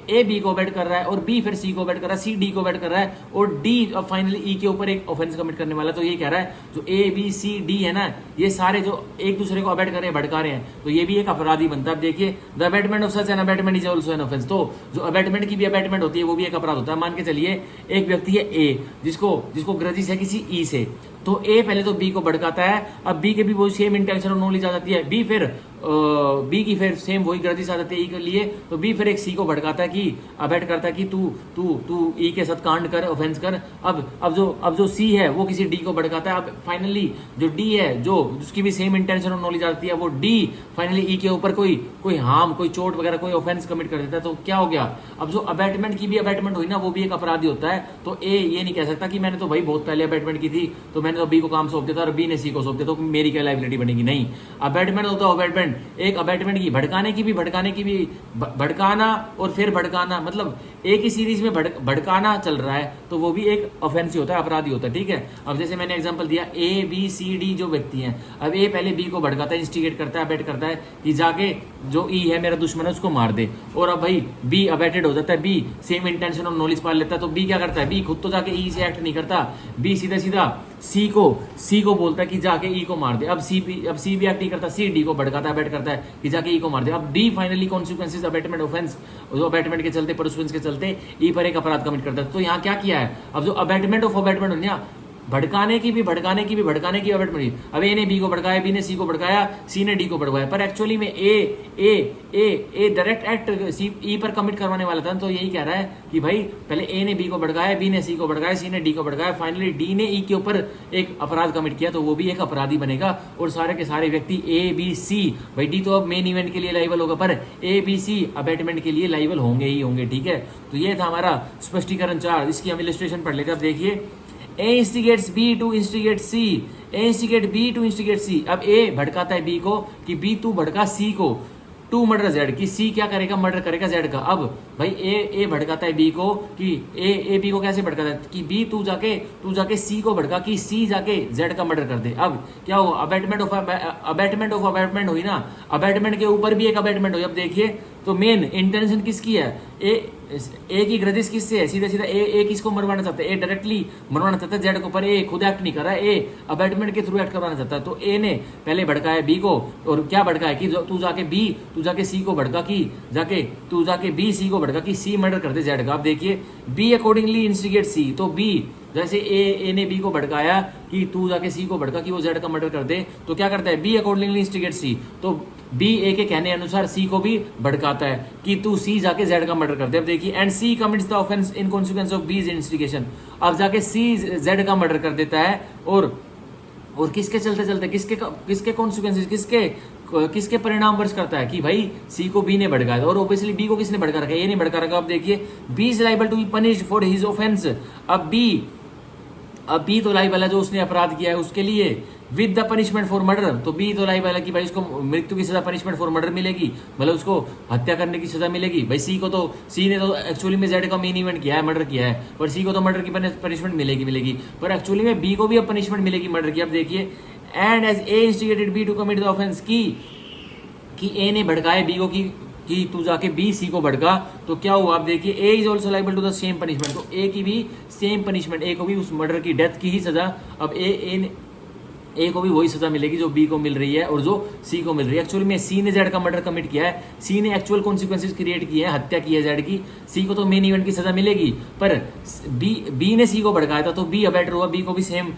ए बी को अबेट कर रहा है, और बी फिर सी को अबेट कर रहा है, सी डी को अबेट कर रहा है, और डी अब फाइनली ई के ऊपर एक ऑफेंस कमिट करने वाला है। तो ये कह रहा है जो ए बी सी डी है ना, ये सारे जो एक दूसरे को अबेट कर रहे हैं, भड़का रहे हैं, तो ये भी एक अपराधी बनता है। अब देखिए, the abetment of such an abetment is also an offence, तो जो अबेटमेंट की भी अबेटमेंट होती है वो भी एक अपराध होता है। मान के चलिए एक व्यक्ति है ए, जिसको ग्रजिश है किसी ई से, तो ए पहले तो बी को भड़काता है, अब बी के भी वो सेम इंटेंशन और नॉलेज आ जाती है, बी फिर बी की फिर सेम वही ग्रजिश आ जाती है ई के लिए, तो बी फिर एक सी को भड़काता है कि अबेट करता है कि तू ई के साथ कांड कर, ऑफेंस कर। अब जो सी है वो किसी डी को भड़काता है। अब फाइनली जो डी है, जो उसकी भी सेम इंटेंशन और नॉलेज आती है, वो डी फाइनली ई के ऊपर कोई हार्म, कोई चोट वगैरह, कोई ऑफेंस कमिट कर देता है। तो क्या हो गया, अब जो अबेटमेंट की भी अबेटमेंट हुई ना, वो भी एक अपराधी होता है। तो ए ये नहीं कह सकता कि मैंने तो भाई बहुत पहले अबेटमेंट की थी, तो मैंने तो बी को काम सौंप दिया था और बी ने सी को सौंप दिया, तो मेरी क्या लाइबिलिटी बनेगी। नहीं, अबेटमेंट होता है अबेटमेंट, एक अबेटमेंट की भड़काने की भी भड़काना और फिर भड़काना, मतलब एक ही सीरीज में भड़काना चल रहा है, तो वो भी एक ऑफेंस होता है, अपराधी होता है, ठीक है। अब जैसे मैंने एग्जांपल दिया, ए बी सी डी जो व्यक्ति हैं, अब ए पहले बी को भड़काता है, इंस्टिगेट करता है, अबेट करता है कि जाके जो ई है मेरा दुश्मन है उसको मार दे, और अब भाई बी अबेटेड हो जाता है, बी सेम इंटेंशन और नॉलेज पाल लेता है। तो बी क्या करता है, बी खुद तो जाके ई से एक्ट नहीं करता, बी सीधा सी को बोलता है कि जाके ई को मार दे। अब सी भी एक्ट नहीं करता, सी डी को भड़काता है, अबेट करता है कि जाके ई को मार दे। अब the finally consequences abetment offence, जो अबेटमेंट के चलते, परसुएंस के चलते ई पर एक अपराध कमिट करता है। तो यहाँ क्या किया है, अब जो अबेटमेंट ऑफ अबेटमेंट हो ना, भड़काने की भी अबेटमेंट। अब ए ने बी को भड़काया, बी ने सी को भड़काया, सी ने डी को भड़काया, पर एक्चुअली में ए डायरेक्ट एक्ट सी ई पर कमिट करवाने वाला था। तो यही कह रहा है कि भाई पहले ए ने बी को भड़काया, बी ने सी को भड़काया, सी ने डी को भड़काया, फाइनली डी ने ई के ऊपर एक अपराध कमिट किया, तो वो भी एक अपराधी बनेगा। और सारे के सारे व्यक्ति ए बी सी, भाई डी तो अब मेन इवेंट के लिए लाइबल होगा, पर ए बी सी अबेटमेंट के लिए लाइबल होंगे ही होंगे। ठीक है, तो ये था हमारा स्पष्टीकरण 4। इसकी हम इलस्ट्रेशन पढ़ लेते हैं। अब देखिए, A instigates B to instigate C, A instigate B to instigate C। अब A भड़काता है B को कि B तू भड़का C को टू मर्डर Z, कि C क्या करेगा, मर्डर करेगा Z का। अब भाई ए भड़काता है B को कि ए B को कैसे भड़काता है कि B तू जाके C को भड़का कि C जाके Z का मर्डर कर दे। अब क्या हो, अबेटमेंट ऑफ अबेटमेंट हुई ना, अबेटमेंट के ऊपर भी एक अबेटमेंट हुई। अब देखिए, तो मेन इंटेंशन किसकी है, ए की ग्रजिश किससे है, सीधा सीधा ए किसको मरवाना चाहता है, ए डायरेक्टली मरवाना चाहता है जेड को, पर ए खुद एक्ट नहीं कर रहा है, ए अबेटमेंट के थ्रू एक्ट करवाना चाहता है। तो ए ने पहले भड़काया बी को, और क्या भड़काया कि तू जाके सी को भड़का कि तू जाके बी सी को भड़का कि सी मर्डर कर दे जेड का। अब देखिए, बी अकॉर्डिंगली इंस्टिगेट सी, तो बी जैसे ए ने बी को भड़काया कि तू जाके सी को भड़का कि वो जेड का मर्डर कर दे, तो क्या करता है, बी अकॉर्डिंगली इंस्टिगेट सी, तो बी ए के कहने अनुसार सी को भी भड़काता है कि तू सी जाके जेड का मर्डर कर दे। अब देखिए, and C commits the offence in consequence of B's instigation. अब जाके सी जेड का मर्डर कर देता है, और किसके चलते किसके कॉन्सिक्वेंसेस किसके परिणाम वर्ष करता है कि भाई सी को बी ने भड़काया, और ऑब्वियसली बी को किसने भड़का रखा है, ए ने भड़का रखा। अब देखिए, B is liable to be punished for his offence. अब बी तो लाइबल है जो उसने अपराध किया है उसके लिए, with the punishment for murder. तो बी तो लाइबल है कि भाई उसको मृत्यु की सजा, पनिशमेंट फॉर मर्डर मिलेगी, मतलब उसको हत्या करने की सजा मिलेगी। भाई सी ने तो एक्चुअली में जेड का मेन इवेंट किया है, मर्डर किया है, पर सी को तो मर्डर की पनिशमेंट मिलेगी, पर एक्चुअली में बी को भी अब पनिशमेंट मिलेगी मर्डर की। अब देखिए, and as A instigated B to commit the offence, कि ए ने भड़काया बी को कि तू जाके बी सी को भड़का, तो क्या हुआ। आप देखिए, A is also liable to the same punishment, तो ए की भी सेम पनिशमेंट, ए को भी उस मर्डर की डेथ की ही सजा। अब ए को भी वही सजा मिलेगी जो बी को मिल रही है और जो सी को मिल रही है। एक्चुअली में सी ने जेड का मर्डर कमिट किया है, सी ने एक्चुअल कॉन्सिक्वेंसेज क्रिएट किए हैं, हत्या की है जेड की, सी को तो मेन इवेंट की सजा मिलेगी, पर बी ने सी को भड़काया था, तो बी अबेटर हुआ, बी को भी सेम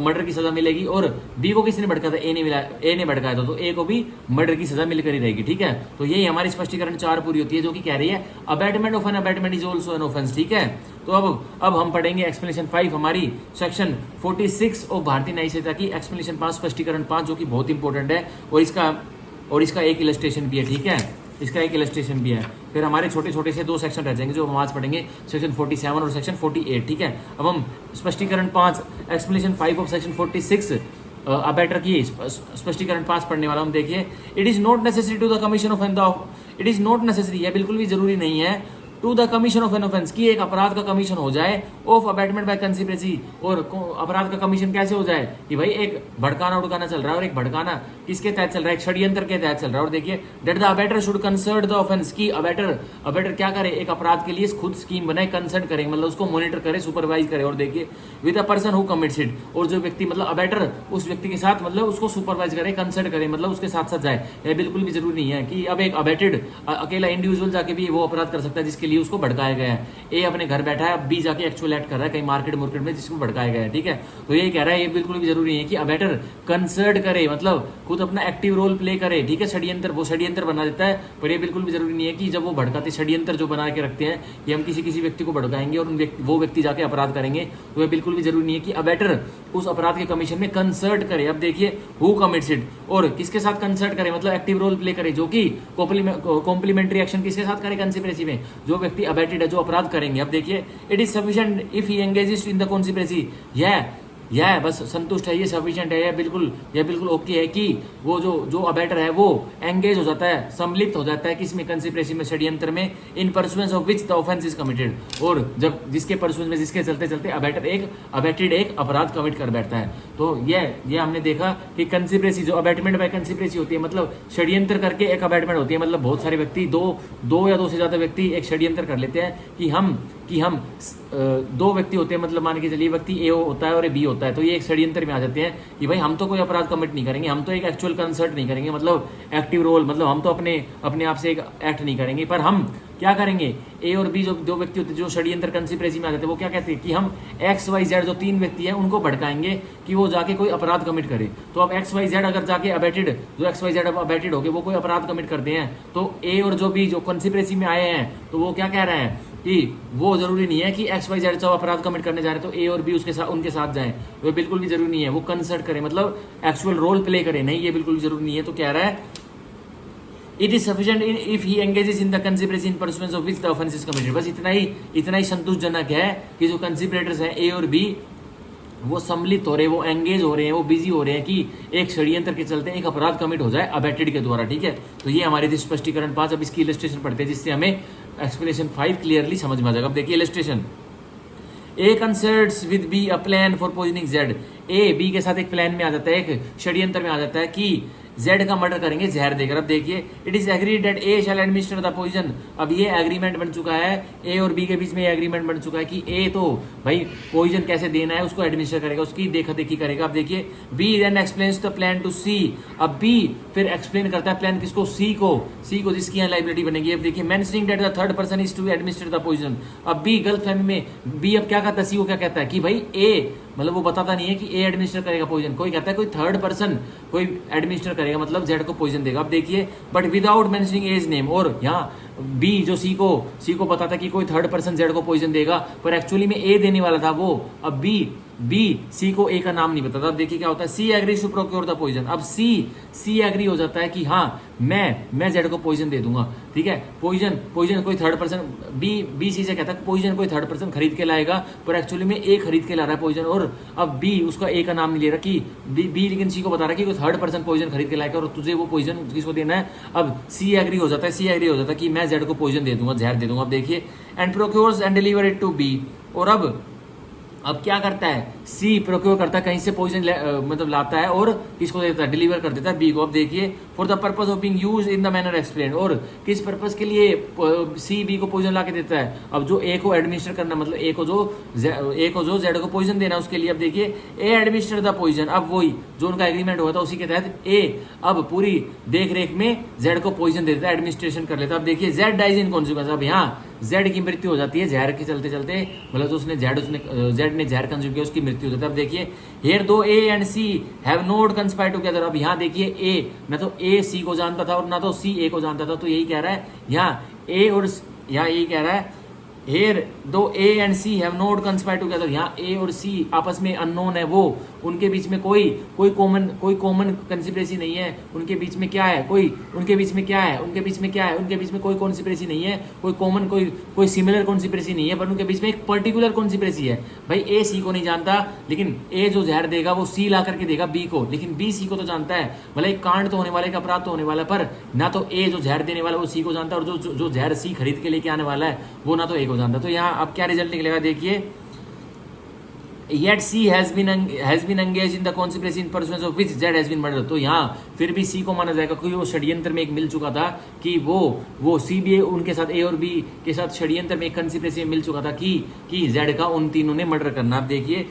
मर्डर की सजा मिलेगी। और बी को किसने भड़काया था, ए ने भड़काया था, तो ए को भी मर्डर की सजा मिलकर ही रहेगी। ठीक है, तो यही हमारी स्पष्टीकरण 4 पूरी होती है, जो कि कह रही है abetment of an abetment is also an offence. ठीक है, तो अब हम पढ़ेंगे एक्सप्लेनेशन 5, हमारी सेक्शन 46 ऑफ भारतीय न्याय संहिता की एक्सप्लेनेशन 5, स्पष्टीकरण 5, जो कि बहुत इंपॉर्टेंट है, और इसका एक इलस्ट्रेशन भी है। ठीक है, इसका एक इलस्ट्रेशन भी है। फिर हमारे छोटे छोटे से 2 सेक्शन रह जाएंगे जो हम आज पढ़ेंगे, सेक्शन 47 और सेक्शन 48। ठीक है, अब हम स्पष्टीकरण 5 एक्सप्लेनेशन 5 ऑफ सेक्शन 46 अबेटर की स्पष्टीकरण 5 पढ़ने वाला हम। देखिए, it is not necessary to the commission of an it is not necessary, यह बिल्कुल भी जरूरी नहीं है, to the commission of an offence, की एक अपराध का कमीशन हो जाए, ऑफ अबेटमेंट बाय कंस्पिरेसी। और अपराध का कमीशन कैसे हो जाए कि भाई एक भड़काना उड़काना चल रहा है, और एक भड़काना किसके तहत चल रहा है, एक षड्यंत्र के तहत चल रहा है। और देखिए, that the abettor should concert the offence, की अबेटर क्या करे, एक अपराध के लिए खुद स्कीम बनाए, कंसर्ट करे, मतलब उसको मॉनिटर करे, सुपरवाइज करे। और देखिए, with a person who commits it, और जो व्यक्ति मतलब अबेटर उस व्यक्ति के साथ मतलब उसको सुपरवाइज करे, कंसर्ट करे, मतलब उसके साथ साथ जाए। यह बिल्कुल भी जरूरी नहीं है कि अब एक अबेटेड अकेला इंडिविजुअल जाके भी वो अपराध कर सकता है जिसके लिए उसको भड़काया गया है। ए अपने घर बैठा है, अब बी जाके एक्चुअल एक्ट कर रहा है कहीं मार्केट में जिसको भड़काया गया है। ठीक है, तो ये कह रहा है, ये बिल्कुल भी जरूरी है कि अबेटर कंसर्ट करे, मतलब खुद अपना एक्टिव रोल प्ले करे। ठीक है, षड्यंत्र बना देता है, पर ये बिल्कुल भी जरूरी नहीं है कि जब वो भड़काते षड्यंत्र जो बना के रखते हैं कि हम किसी व्यक्ति को भड़काएंगे और वो व्यक्ति जाके अपराध करेंगे, तो ये बिल्कुल भी जरूरी नहीं है कि अबेटर उस अपराध के कमीशन में कंसर्ट करे। अब देखिए, हु कमिट्स इट, और किसके साथ कंसर्ट करे, मतलब एक्टिव रोल प्ले करे, जो कि कॉम्प्लीमेंट्री एक्शन किसके साथ करे, कंस्पिरेसी में, जो व्यक्ति अबेटेड है, जो अपराध करेंगे। अब देखिए, it is sufficient if he engages in the conspiracy, यह बस संतुष्ट है, ये सफिशिएंट है, यह बिल्कुल ओके है कि वो जो अबेटर है वो एंगेज हो जाता है, सम्मिलित हो जाता है किसमें, कंस्पिरेसी में, षड्यंत्र में, इन pursuance of which the offence is committed, और जब जिसके परसुएंस में, जिसके चलते अबेटेड एक अपराध कमिट कर बैठता है। तो ये हमने देखा कि कंस्पिरेसी, जो अबेटमेंट बाय कंस्पिरेसी होती है, मतलब षड्यंत्र करके एक अबेटमेंट होती है, मतलब बहुत सारे व्यक्ति, दो या दो से ज्यादा व्यक्ति एक षड्यंत्र कर लेते हैं कि हम कि हम दो व्यक्ति होते हैं, मतलब मान के चलिए व्यक्ति ए होता है और ए बी होता है, तो ये एक षड्यंत्र में आ जाते हैं कि भाई हम तो कोई अपराध कमिट नहीं करेंगे, हम तो एक एक्चुअल कंसर्ट नहीं करेंगे, मतलब एक्टिव रोल, मतलब हम तो अपने आप से एक एक्ट नहीं करेंगे, पर हम क्या करेंगे, ए और बी जो दो व्यक्ति होते हैं जो षड्यंत्र कंस्पिरेसी में आ जाते हैं, वो क्या कहते हैं कि हम एक्स वाई जेड जो तीन व्यक्ति हैं उनको भड़काएंगे कि वो जाके कोई अपराध कमिट करे। तो अब एक्स वाई जेड अगर जाके अबेटेड, जो एक्स वाई जेड अबेटेड हो गए वो कोई अपराध कमिट करते हैं, तो ए और जो बी जो कंस्पिरेसी में आए हैं तो वो क्या कह रहे हैं कि वो जरूरी नहीं है कि एक्स वाई जेड जब अपराध कमिट करने जा रहे हैं तो ए और बी उसके साथ उनके साथ जाएं, वो बिल्कुल भी जरूरी नहीं है, वो कंसर्ट करें, मतलब एक्चुअल रोल प्ले करें, नहीं ये बिल्कुल भी जरूरी नहीं है। तो कह रहा है it is sufficient if he engages in the conspiracy in pursuance of which the offence is committed. बस इतना ही संतोषजनक है कि जो कंसिपरेटर्स हैं ए और बी वो सम्मिलित हो रहे हैं, वो एंगेज हो रहे हैं, वो बिजी हो रहे हैं कि एक षड्यंत्र के चलते एक अपराध कमिट हो जाए अबेटेड के द्वारा, ठीक है। तो ये हमारी थी स्पष्टीकरण 5। अब इसकी इलस्ट्रेशन पढ़ते हैं जिससे हमें एक्सप्लेनेशन 5 क्लियरली समझ में आ जाएगा। अब देखिए illustration, A concerts with B a plan for poisoning Z. A B के साथ एक प्लान में आ जाता है, एक षड्यंत्र में आ जाता है कि जेड का मर्डर करेंगे जहर देकर। अब देखिए it is agreed that A shall administer the poison. अब ये एग्रीमेंट बन चुका है, ए और बी के बीच में ये एग्रीमेंट बन चुका है कि ए तो भाई पॉइजन कैसे देना है उसको एडमिनिस्टर करेगा, उसकी देखा देखी करेगा। अब देखिए B then explains the plan to C. अब बी फिर एक्सप्लेन करता है प्लान किसको, सी को जिसकी यहाँ लाइबिलिटी बनेगी। अब देखिए mentioning that the third person is to administer the poison. अब बी गलत फहमी में बी अब क्या कहता है, सी को क्या कहता है कि भाई ए, मतलब वो बताता नहीं है कि ए एडमिनिस्टर करेगा पॉइजन, कोई कहता है कोई थर्ड पर्सन कोई एडमिनिस्टर करेगा, मतलब जेड को पॉइजन देगा। अब देखिए but without mentioning A's name, और यहाँ बी जो सी को बताता कि कोई थर्ड पर्सन जेड को पॉइजन देगा, पर एक्चुअली में ए देने वाला था वो। अब बी सी को ए का नाम नहीं बताता। अब देखिए क्या होता है, C agrees to procure the poison. अब सी एग्री हो जाता है कि हाँ मैं जेड को पॉइजन दे दूंगा, ठीक है। पॉइजन कोई थर्ड पर्सन, बी सी से कहता है पॉइजन कोई थर्ड पर्सन खरीद के लाएगा, पर एक्चुअली में ए खरीद के ला रहा है पॉइजन। और अब बी उसका ए का नाम नहीं ले रहा कि बी लेकिन सी को बता रहा है कि कोई थर्ड पर्सन पॉइजन खरीद के लाएगा और तुझे वो पॉइजन किसको देना है। अब सी एग्री हो जाता है कि मैं जेड को पॉइजन दे दूंगा, जहर दे दूंगा। अब देखिए and procures and deliver it to B. और अब क्या करता है, सी प्रोक्योर करता है, कहीं से पॉइजन मतलब लाता है और किसको देता है, डिलीवर कर देता है बी को। अब देखिए for the purpose of being used in the manner explain. और किस पर्पस के लिए सी बी को पॉइजन ला के देता है, अब जो ए को एडमिनिस्टर करना, मतलब ए को जो जेड को पॉइजन देना उसके लिए। अब देखिए ए एडमिनिस्टर द पॉइजन। अब वही जो उनका एग्रीमेंट हुआ था उसी के तहत ए अब पूरी देख रेख में जेड को पॉइजन दे देता है, एडमिनिस्ट्रेशन कर लेता है। अब देखिए जेड डाइज इन कॉन्सिक्वेंस। अब यहाँ जेड की मृत्यु हो जाती है जहर के चलते मतलब तो उसने जेड ने जहर कंज्यूम किया, उसकी मृत्यु हो जाती है। अब देखिए here though A and C have not conspired together. अब यहाँ देखिए ए, ना तो ए सी को जानता था और ना तो सी ए को जानता था, तो यही कह रहा है यहाँ ए और यहाँ यही कह रहा है Here दो A and C have not conspired together. यहाँ A और C आपस में अननोन है, वो उनके बीच में कोई कॉमन कंस्पिरेसी नहीं है। उनके बीच में क्या है, उनके बीच में कोई कॉन्स्पिरेसी नहीं है, कोई कॉमन कोई सिमिलर कॉन्स्पिरेसी नहीं है, पर उनके बीच में एक पर्टिकुलर कॉन्स्पिरेसी है। भाई A C को नहीं जानता, लेकिन A जो जहर देगा वो C ला करके देगा B को, लेकिन B C को तो जानता है। मतलब एक कांड तो होने वाला है, एक अपराध तो होने वाला है, पर ना तो A जो जहर देने वाला है वो C को जानता है, और जो जहर C खरीद के लेके आने वाला है वो ना तो A को जानता। तो यहाँ अब क्या रिजल्ट निकलेगा, देखिए yet C has been engaged in the conspiracy in pursuance of which Z has been murdered। तो यहाँ फिर भी C को माना जाएगा क्योंकि वो षड्यंत्र में एक मिल चुका था कि वो C भी उनके साथ A और B के साथ षड्यंत्र में एक कंस्पिरेसी में मिल चुका था कि Z का उन तीनों ने मर्डर करना। आप देखिए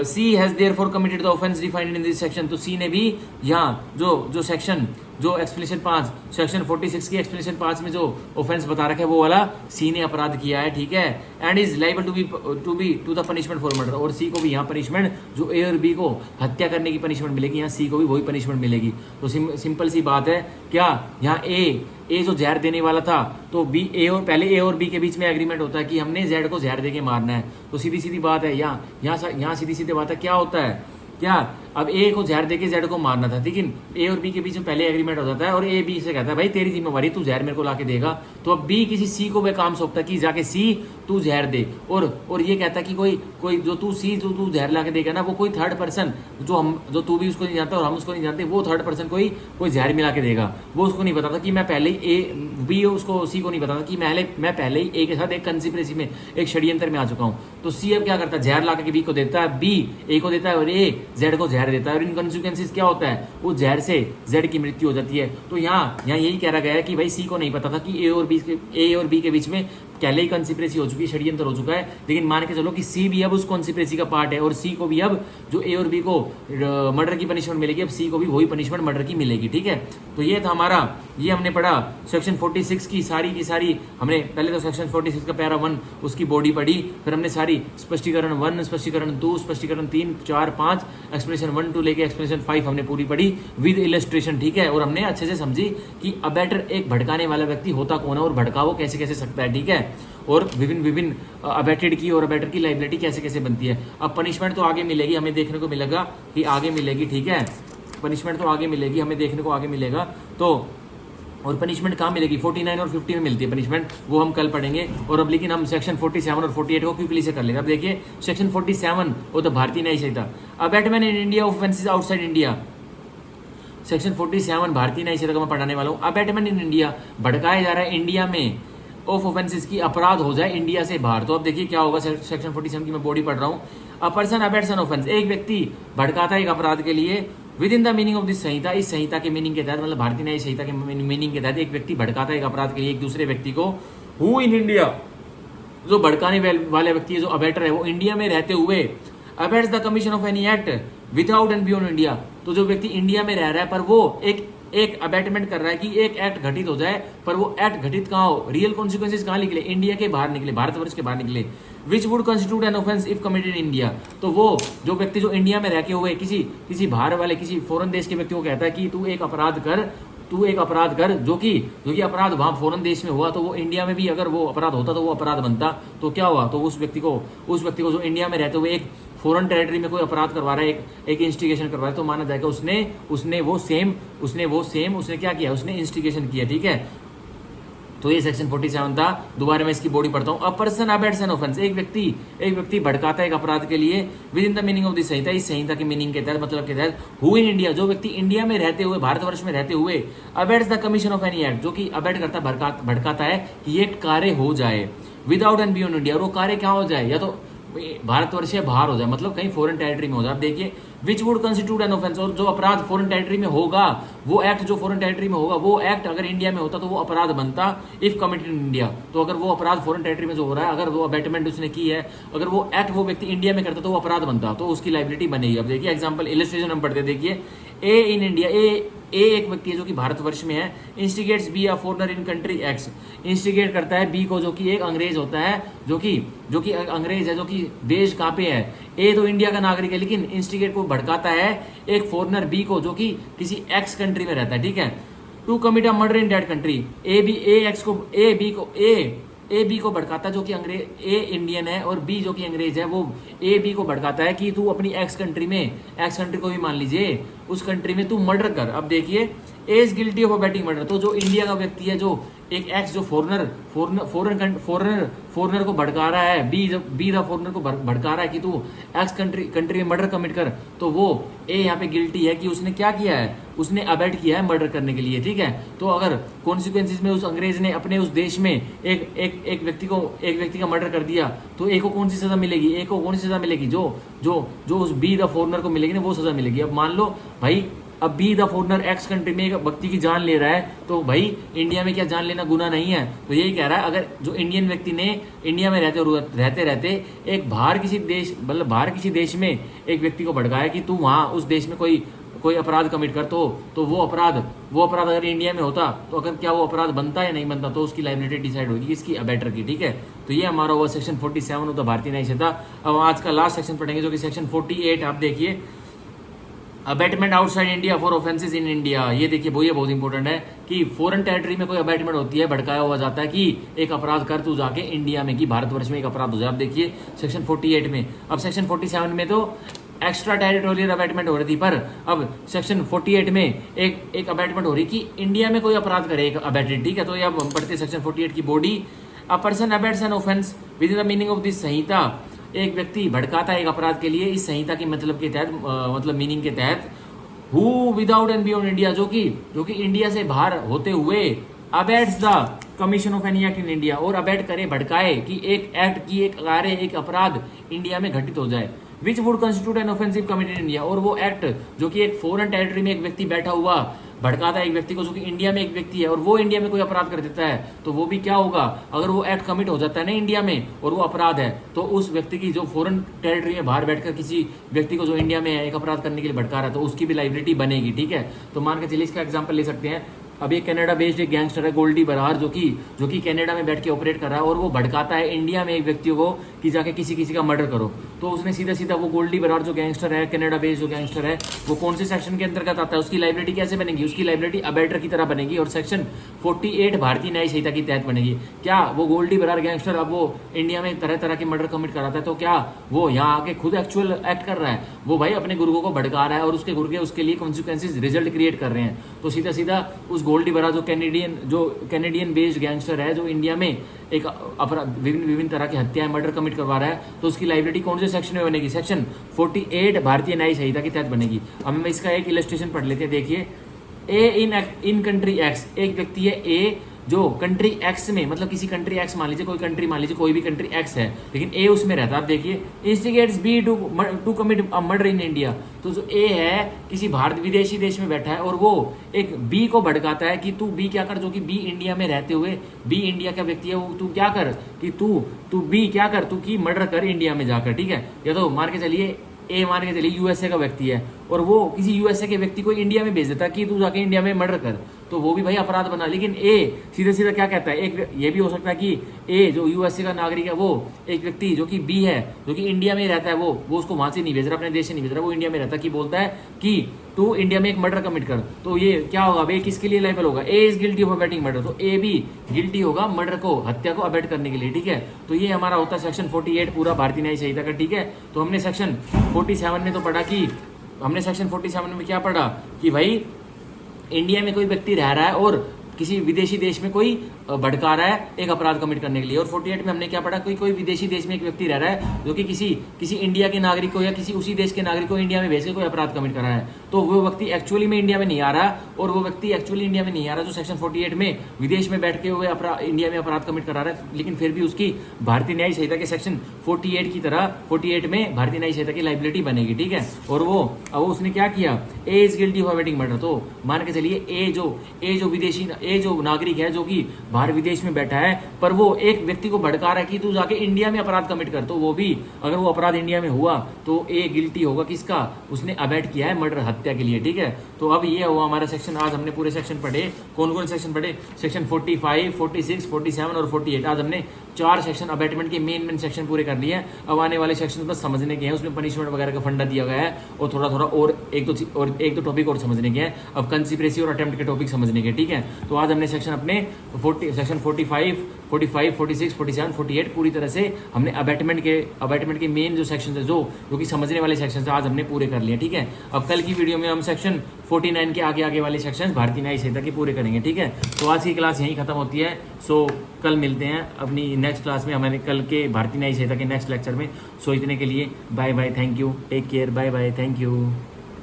C has therefore committed the offense defined in this section। तो C ने भी यहाँ जो सेक्शन जो एक्सप्लेनेशन 5 सेक्शन 46 की एक्सप्लेनेशन 5 में जो ऑफेंस बता रखा है वो वाला सी ने अपराध किया है, ठीक है। And is liable to the punishment for murder. और सी को भी यहाँ पनिशमेंट जो ए और बी को हत्या करने की पनिशमेंट मिलेगी, यहाँ सी को भी वही पनिशमेंट मिलेगी। तो सिंपल सी बात है, क्या यहाँ ए जो जहर देने वाला था तो पहले ए और बी के बीच में एग्रीमेंट होता है कि हमने जेड को जहर देके मारना है। तो सीधी बात है, यहाँ सीधी बात है, क्या होता है, क्या अब ए को जहर देके जेड को मारना था, लेकिन ए और बी के बीच में पहले एग्रीमेंट हो जाता है और ए बी से कहता है भाई तेरी जिम्मेवारी, तू जहर मेरे को लाके देगा। तो अब बी किसी सी को वह काम सौंपता है कि जाके सी तू जहर दे, और ये कहता है कि कोई जो तू जहर लाके देगा ना, वो कोई थर्ड पर्सन जो तू भी उसको नहीं जानता और हम उसको नहीं जानते, वो थर्ड पर्सन कोई जहर मिला के देगा। वो उसको नहीं पता था कि मैं पहले ही बी उसको सी को नहीं पता था कि मैं पहले ही ए के साथ एक कंस्पिरेसी में एक षड्यंत्र में आ चुका हूँ। तो सी अब क्या करता है, जहर लाके बी को देता है, बी ए को देता है और ए जेड को जहर देता है, और इन कॉन्सिक्वेंसेस क्या होता है, वो जहर से जेड की मृत्यु हो जाती है। तो यहाँ यही कह रहा गया है कि भाई सी को नहीं पता था कि ए और बी के बीच में पहले ही कंस्पिरेसी हो चुकी है, षड्यंत्र हो चुका है, लेकिन मान के चलो कि सी भी अब उस कंस्पिरेसी का पार्ट है और सी को भी अब जो ए और बी को मर्डर की पनिशमेंट मिलेगी, अब सी को भी वही पनिशमेंट मर्डर की मिलेगी। ठीक है, तो ये था हमारा, ये हमने पढ़ा सेक्शन 46 की सारी हमने पहले तो सेक्शन 46 का पैरा 1 उसकी बॉडी पढ़ी, फिर हमने सारी स्पष्टीकरण 1, स्पष्टीकरण 2, स्पष्टीकरण 3, 4, 5, एक्सप्लेनेशन 1 to लेके एक्सप्लेनेशन 5 हमने पूरी पढ़ी विद इलस्ट्रेशन। ठीक है, और हमने अच्छे से समझी कि अबैटर एक भड़काने वाला व्यक्ति होता कौन है और भड़का वो कैसे कैसे सकता है। ठीक है, और विभिन्न अबैटेड की और अबैटर की लाइबिलिटी कैसे कैसे बनती है। अब पनिशमेंट तो आगे मिलेगी, हमें देखने को मिलेगा कि आगे मिलेगी। ठीक है, पनिशमेंट तो आगे मिलेगी, हमें देखने को आगे मिलेगा। तो और पनिशमेंट कहाँ मिलेगी, 49 और 50 में मिलती है पनिशमेंट, वो हम कल पढ़ेंगे। और अब लेकिन हम सेक्शन 47 और 48 को क्विकली से कर लेंगे। अब देखिए सेक्शन 47 वो तो Bharatiya Nyaya Sanhita, abetment in India of offences outside India. Section 47 Bharatiya Nyaya संहिता का मैं पढ़ाने वाला हूँ। अबैटमेंट इन इंडिया, भड़काया जा रहा है इंडिया में, ऑफ ऑफेंसेस की अपराध हो जाए इंडिया से बाहर। तो अब देखिए क्या होगा, सेक्शन 47 की मैं बॉडी पढ़ रहा हूँ। A person abets an offence, एक व्यक्ति भड़काता है एक अपराध के लिए within the meaning of this Sanhita, इस संहिता के मीनिंग के तहत, मतलब भारतीय न्याय संहिता के मीनिंग के तहत एक व्यक्ति भड़काता है एक अपराध के लिए एक दूसरे व्यक्ति को, हु इन इंडिया, जो भड़काने वाले व्यक्ति है, जो अबैटर है, वो इंडिया में रहते हुए abets the commission of any act without and beyond India. तो जो व्यक्ति इंडिया में रह रहा है पर वो एक अबैटमेंट कर रहा है कि एक एक्ट घटित हो जाए, पर वो एक्ट घटित कहाँ हो, रियल कॉन्सिक्वेंसेज कहाँ निकले, इंडिया के बाहर निकले, भारतवर्ष के बाहर निकले, which would constitute an offence if committed in India. तो वो जो व्यक्ति जो इंडिया में रह के हुए किसी बाहर वाले किसी फॉरेन देश के व्यक्ति को कहता है कि तू एक अपराध कर जो कि अपराध वहां फॉरेन देश में हुआ, तो वो इंडिया में भी अगर वो अपराध होता तो वो अपराध बनता। तो क्या हुआ, तो उस व्यक्ति को जो इंडिया में रहते हुए एक फॉरेन टेरिटरी में कोई अपराध करवा रहा है, एक इंस्टिगेशन करवा रहा है, तो माना जाएगा उसने क्या किया, उसने इंस्टिगेशन किया। ठीक है, तो ये सेक्शन 47 था। दोबारा मैं इसकी बॉडी पढ़ता हूँ। A person abets an offence, एक व्यक्ति भड़काता है एक अपराध के लिए within the meaning of this Sanhita, इस संहिता के मीनिंग के तहत, मतलब के तहत, हु इन इंडिया, जो व्यक्ति इंडिया में रहते हुए, भारतवर्ष में रहते हुए, abets the commission of any act, जो कि अबैट करता भड़काता है कि ये कार्य हो जाए विदाउट एंड बियॉन्ड इंडिया, और वो कार्य क्या हो जाए, या तो भारतवर्ष से बाहर हो जाए, मतलब कहीं फॉरेन टेरिटरी में हो जाए। आप देखिए which would constitute an offence, और जो अपराध फॉरेन टेरिटरी में होगा, वो एक्ट जो फॉरेन टेरिटरी में होगा, वो एक्ट अगर इंडिया में होता तो वो अपराध बनता इफ कमिटेड इन इंडिया। तो अगर वो अपराध फॉरेन टेरिटरी में जो हो रहा है, अगर वो अबैटमेंट उसने की है, अगर वो एक्ट वो व्यक्ति इंडिया में करता तो वो अपराध बनता, तो उसकी लाइबिलिटी बनेगी। अब देखिए एग्जाम्पल इलस्ट्रेशन हम पढ़ते, देखिए ए इन इंडिया, ए एक व्यक्ति है जो कि भारतवर्ष में है, instigates be a foreigner in country x, instigate करता है बी को, जो कि एक अंग्रेज होता है, जो कि अंग्रेज है, जो कि देश कहाँ पे है, ए तो इंडिया का नागरिक है, लेकिन इंस्टिगेट को भड़काता है एक फॉरेनर बी को, जो कि किसी एक्स कंट्री में रहता है। ठीक है, to commit a murder in that country, A B को भड़काता, जो कि अंग्रेज, ए इंडियन है और बी जो कि अंग्रेज है, वो ए बी को भड़काता है कि तू अपनी एक्स कंट्री को भी मान लीजिए, उस कंट्री में तू मर्डर कर। अब देखिए A is guilty of अबैटिंग murder, तो जो इंडिया का व्यक्ति है, जो एक एक्स जो फॉरनर को भड़का रहा है, बी द फॉरनर को भड़का रहा है कि तू एक्स कंट्री में मर्डर कमिट कर, तो वो ए यहाँ पे गिल्टी है कि उसने क्या किया है, उसने अबैट किया है मर्डर करने के लिए। ठीक है, तो अगर कॉन्सिक्वेंसेज में उस अंग्रेज ने अपने उस देश में एक व्यक्ति का मर्डर कर दिया, तो ए को कौन सी सजा मिलेगी, ए को कौन सी सजा मिलेगी, जो उस बी द फॉरनर को मिलेगी ना, वो सजा मिलेगी। अब मान लो भाई, अब be the foreigner x country में एक व्यक्ति की जान ले रहा है, तो भाई इंडिया में क्या जान लेना गुनाह नहीं है। तो यही कह रहा है, अगर जो इंडियन व्यक्ति ने इंडिया में रहते एक बाहर किसी देश में एक व्यक्ति को भड़काया कि तू वहां उस देश में कोई अपराध कमिट कर, तो वो अपराध अगर इंडिया में होता, तो अगर क्या वो अपराध बनता या नहीं बनता, तो उसकी लाइबिलिटी डिसाइड होगी इसकी अबैटर की। ठीक है, तो ये हमारा हुआ सेक्शन 47 होता भारतीय न्याय संहिता। अब आज का लास्ट सेक्शन पढ़ेंगे, जो कि सेक्शन 48। आप देखिए abatement outside India for offences in India. ये देखिए ये बहुत इंपॉर्टेंट है कि फॉरेन टेरिटरी में कोई अबैटमेंट होती है, भड़काया हुआ जाता है कि एक अपराध कर तू जाके इंडिया में, कि भारतवर्ष में एक अपराध हो जाए। अब देखिए सेक्शन 48 में, अब सेक्शन 47 में तो एक्स्ट्रा टेरिटोरियल अबैटमेंट हो रही थी, पर अब सेक्शन 48 में एक अबैटमेंट हो रही कि इंडिया में कोई अपराध करे एक अबैटेड। ठीक है, तो ये अब हम पढ़ते सेक्शन 48 की body. A person abets an offence within the meaning of this Sanhita, एक व्यक्ति भड़काता है एक अपराध के लिए इस संहिता के मतलब के तहत, मतलब मीनिंग के तहत, who without and beyond India, जो कि इंडिया से बाहर होते हुए, abets the commission of any act in India, और अबैट करे, भड़काए कि एक एक्ट की एक कार्य एक अपराध इंडिया में घटित हो जाए, which would constitute an offensive committed in India, और वो एक्ट जो कि एक फॉरेन टेरिटरी में एक व्यक्ति बैठा हुआ भड़काता है एक व्यक्ति को जो कि इंडिया में एक व्यक्ति है और वो इंडिया में कोई अपराध कर देता है, तो वो भी क्या होगा, अगर वो एक्ट कमिट हो जाता है ना इंडिया में और वो अपराध है, तो उस व्यक्ति की जो फॉरेन टेरिटरी में बाहर बैठकर किसी व्यक्ति को जो इंडिया में है एक अपराध करने के लिए भड़का रहा है, तो उसकी भी लाइबिलिटी बनेगी। ठीक है, तो मान के चलिए इसका एग्जाम्पल ले सकते हैं। अब ये कनाडा बेस्ड एक गैंगस्टर है गोल्डी बरार, जो कि कनाडा में बैठ के ऑपरेट कर रहा है और वो भड़काता है इंडिया में एक व्यक्ति को कि जाके किसी का मर्डर करो। तो उसने सीधा सीधा वो गोल्डी बरार जो गैंगस्टर है, कनाडा बेस्ड जो गैंगस्टर है, वो कौन से सेक्शन के अंतर्गत आता है, उसकी लाइबिलिटी कैसे बनेगी, उसकी लाइबिलिटी अबेटर की तरह बनेगी और सेक्शन 48 भारतीय न्याय संहिता के तहत बनेगी। क्या वो गोल्डी बरार गैंगस्टर अब वो इंडिया में तरह तरह के मर्डर कमिट कराता है, तो क्या वो यहाँ आके खुद एक्चुअल एक्ट कर रहा है, वो भाई अपने गुर्गों को भड़का रहा है और उसके गुर्गे उसके लिए कॉन्सिक्वेंसेज रिजल्ट क्रिएट कर रहे हैं। तो सीधा सीधा उस गोल्डी बरार जो कैनेडियन बेस्ड गैंगस्टर है, जो इंडिया में एक अपराध विभिन्न तरह की हत्याएं मर्डर कमिट करवा रहा है, तो उसकी लाइबिलिटी कौन से सेक्शन में बनेगी, सेक्शन 48 भारतीय न्याय संहिता के तहत बनेगी। अब हम इसका एक इलस्ट्रेशन पढ़ लेते हैं। देखिए, ए इन कंट्री एक्स, एक व्यक्ति है ए जो कंट्री एक्स में, मतलब किसी कंट्री एक्स मान लीजिए, कोई कंट्री मान लीजिए, कोई भी कंट्री एक्स है लेकिन ए उसमें रहता है। आप देखिए, instigates B to commit murder in India, तो जो ए है किसी विदेशी देश में बैठा है और वो एक बी को भड़काता है कि तू बी क्या कर, जो कि बी इंडिया में रहते हुए बी इंडिया का व्यक्ति है, वो तू क्या कर कि तू बी क्या कर, तू की मर्डर कर इंडिया में जाकर। ठीक है, या तो मान के चलिए ए मान के चलिए यूएसए का व्यक्ति है और वो किसी यूएसए के व्यक्ति को इंडिया में भेज देता है कि तू जाके इंडिया में मर्डर कर, तो वो भी भाई अपराध बना। लेकिन ए सीधा सीधा क्या कहता है, एक ये भी हो सकता है कि ए जो यूएसए का नागरिक है वो एक व्यक्ति जो कि बी है जो कि इंडिया में रहता है, वो उसको वहां से नहीं भेज रहा, अपने देश से नहीं भेज रहा, वो इंडिया में रहता है, कि बोलता है कि तू इंडिया में एक मर्डर कमिट कर, तो ये क्या होगा भाई, किसके लिए लाइबल होगा, A is guilty of abetting murder, तो ए भी गिल्टी होगा मर्डर को, हत्या को अबेट करने के लिए। ठीक है, तो ये हमारा होता है सेक्शन 48 पूरा भारतीय न्याय संहिता का। ठीक है, तो हमने सेक्शन 47 में तो पढ़ा कि हमने सेक्शन 47 में क्या पढ़ा कि भाई इंडिया में कोई व्यक्ति रह रहा है और किसी विदेशी देश में कोई भड़का रहा है एक अपराध कमिट करने के लिए, और 48 में हमने क्या पढ़ा, कोई विदेशी देश में एक व्यक्ति रह रहा है जो कि किसी इंडिया के नागरिक को या किसी उसी देश के नागरिक को इंडिया में भेज के कोई अपराध कमिट कर रहा है, तो वो व्यक्ति एक्चुअली में इंडिया में नहीं आ रहा, और वो व्यक्ति एक्चुअली इंडिया में नहीं आ रहा जो सेक्शन 48 में विदेश में बैठ के हुए इंडिया में अपराध कमिट करा रहा है, लेकिन फिर भी उसकी भारतीय न्याय संहिता के सेक्शन 48 की तरह 48 में भारतीय न्याय संहिता की लाइबिलिटी बनेगी। ठीक है, और वो अब उसने क्या किया, A is guilty of abetting murder, तो मान के चलिए ए जो नागरिक है जो कि बाहर विदेश में बैठा है पर वो एक व्यक्ति को भड़का रहा है कि तू जाके इंडिया में अपराध कमिट कर, तो वो भी अगर वो अपराध इंडिया में हुआ तो ए गिल्टी होगा किसका, उसने अबेट किया है मर्डर हत्या के लिए। ठीक है, तो अब ये हुआ हमारा सेक्शन। आज हमने पूरे सेक्शन पढ़े, कौन कौन सेक्शन पढ़े, सेक्शन 45, 46, 47 और 48। आज हमने 4 सेक्शन अबेटमेंट के मेन सेक्शन पूरे कर लिए हैं। अब आने वाले सेक्शन बस समझने के हैं, उसमें पनिशमेंट वगैरह का फंडा दिया गया है और थोड़ा और एक दो टॉपिक और समझने के हैं, अब कंस्पिरेसी और अटेम्प्ट के टॉपिक समझने के। ठीक है, तो आज हमने सेक्शन अपने सेक्शन 45, 46, 47, 48 पूरी तरह से हमने अबेटमेंट के मेन जो सेक्शन है जो कि समझने वाले सेक्शन आज हमने पूरे कर लिए। ठीक है, अब कल की वीडियो में हम सेक्शन 49 के आगे वाले सेक्शन भारतीय न्याय संहिता के पूरे करेंगे। ठीक है, तो आज की क्लास यहीं खत्म होती है। सो कल मिलते हैं अपनी नेक्स्ट क्लास में, हमारे कल के भारतीय न्याय संहिता के नेक्स्ट लेक्चर में। सो इतने के लिए bye bye, thank you, take care, bye bye, thank you.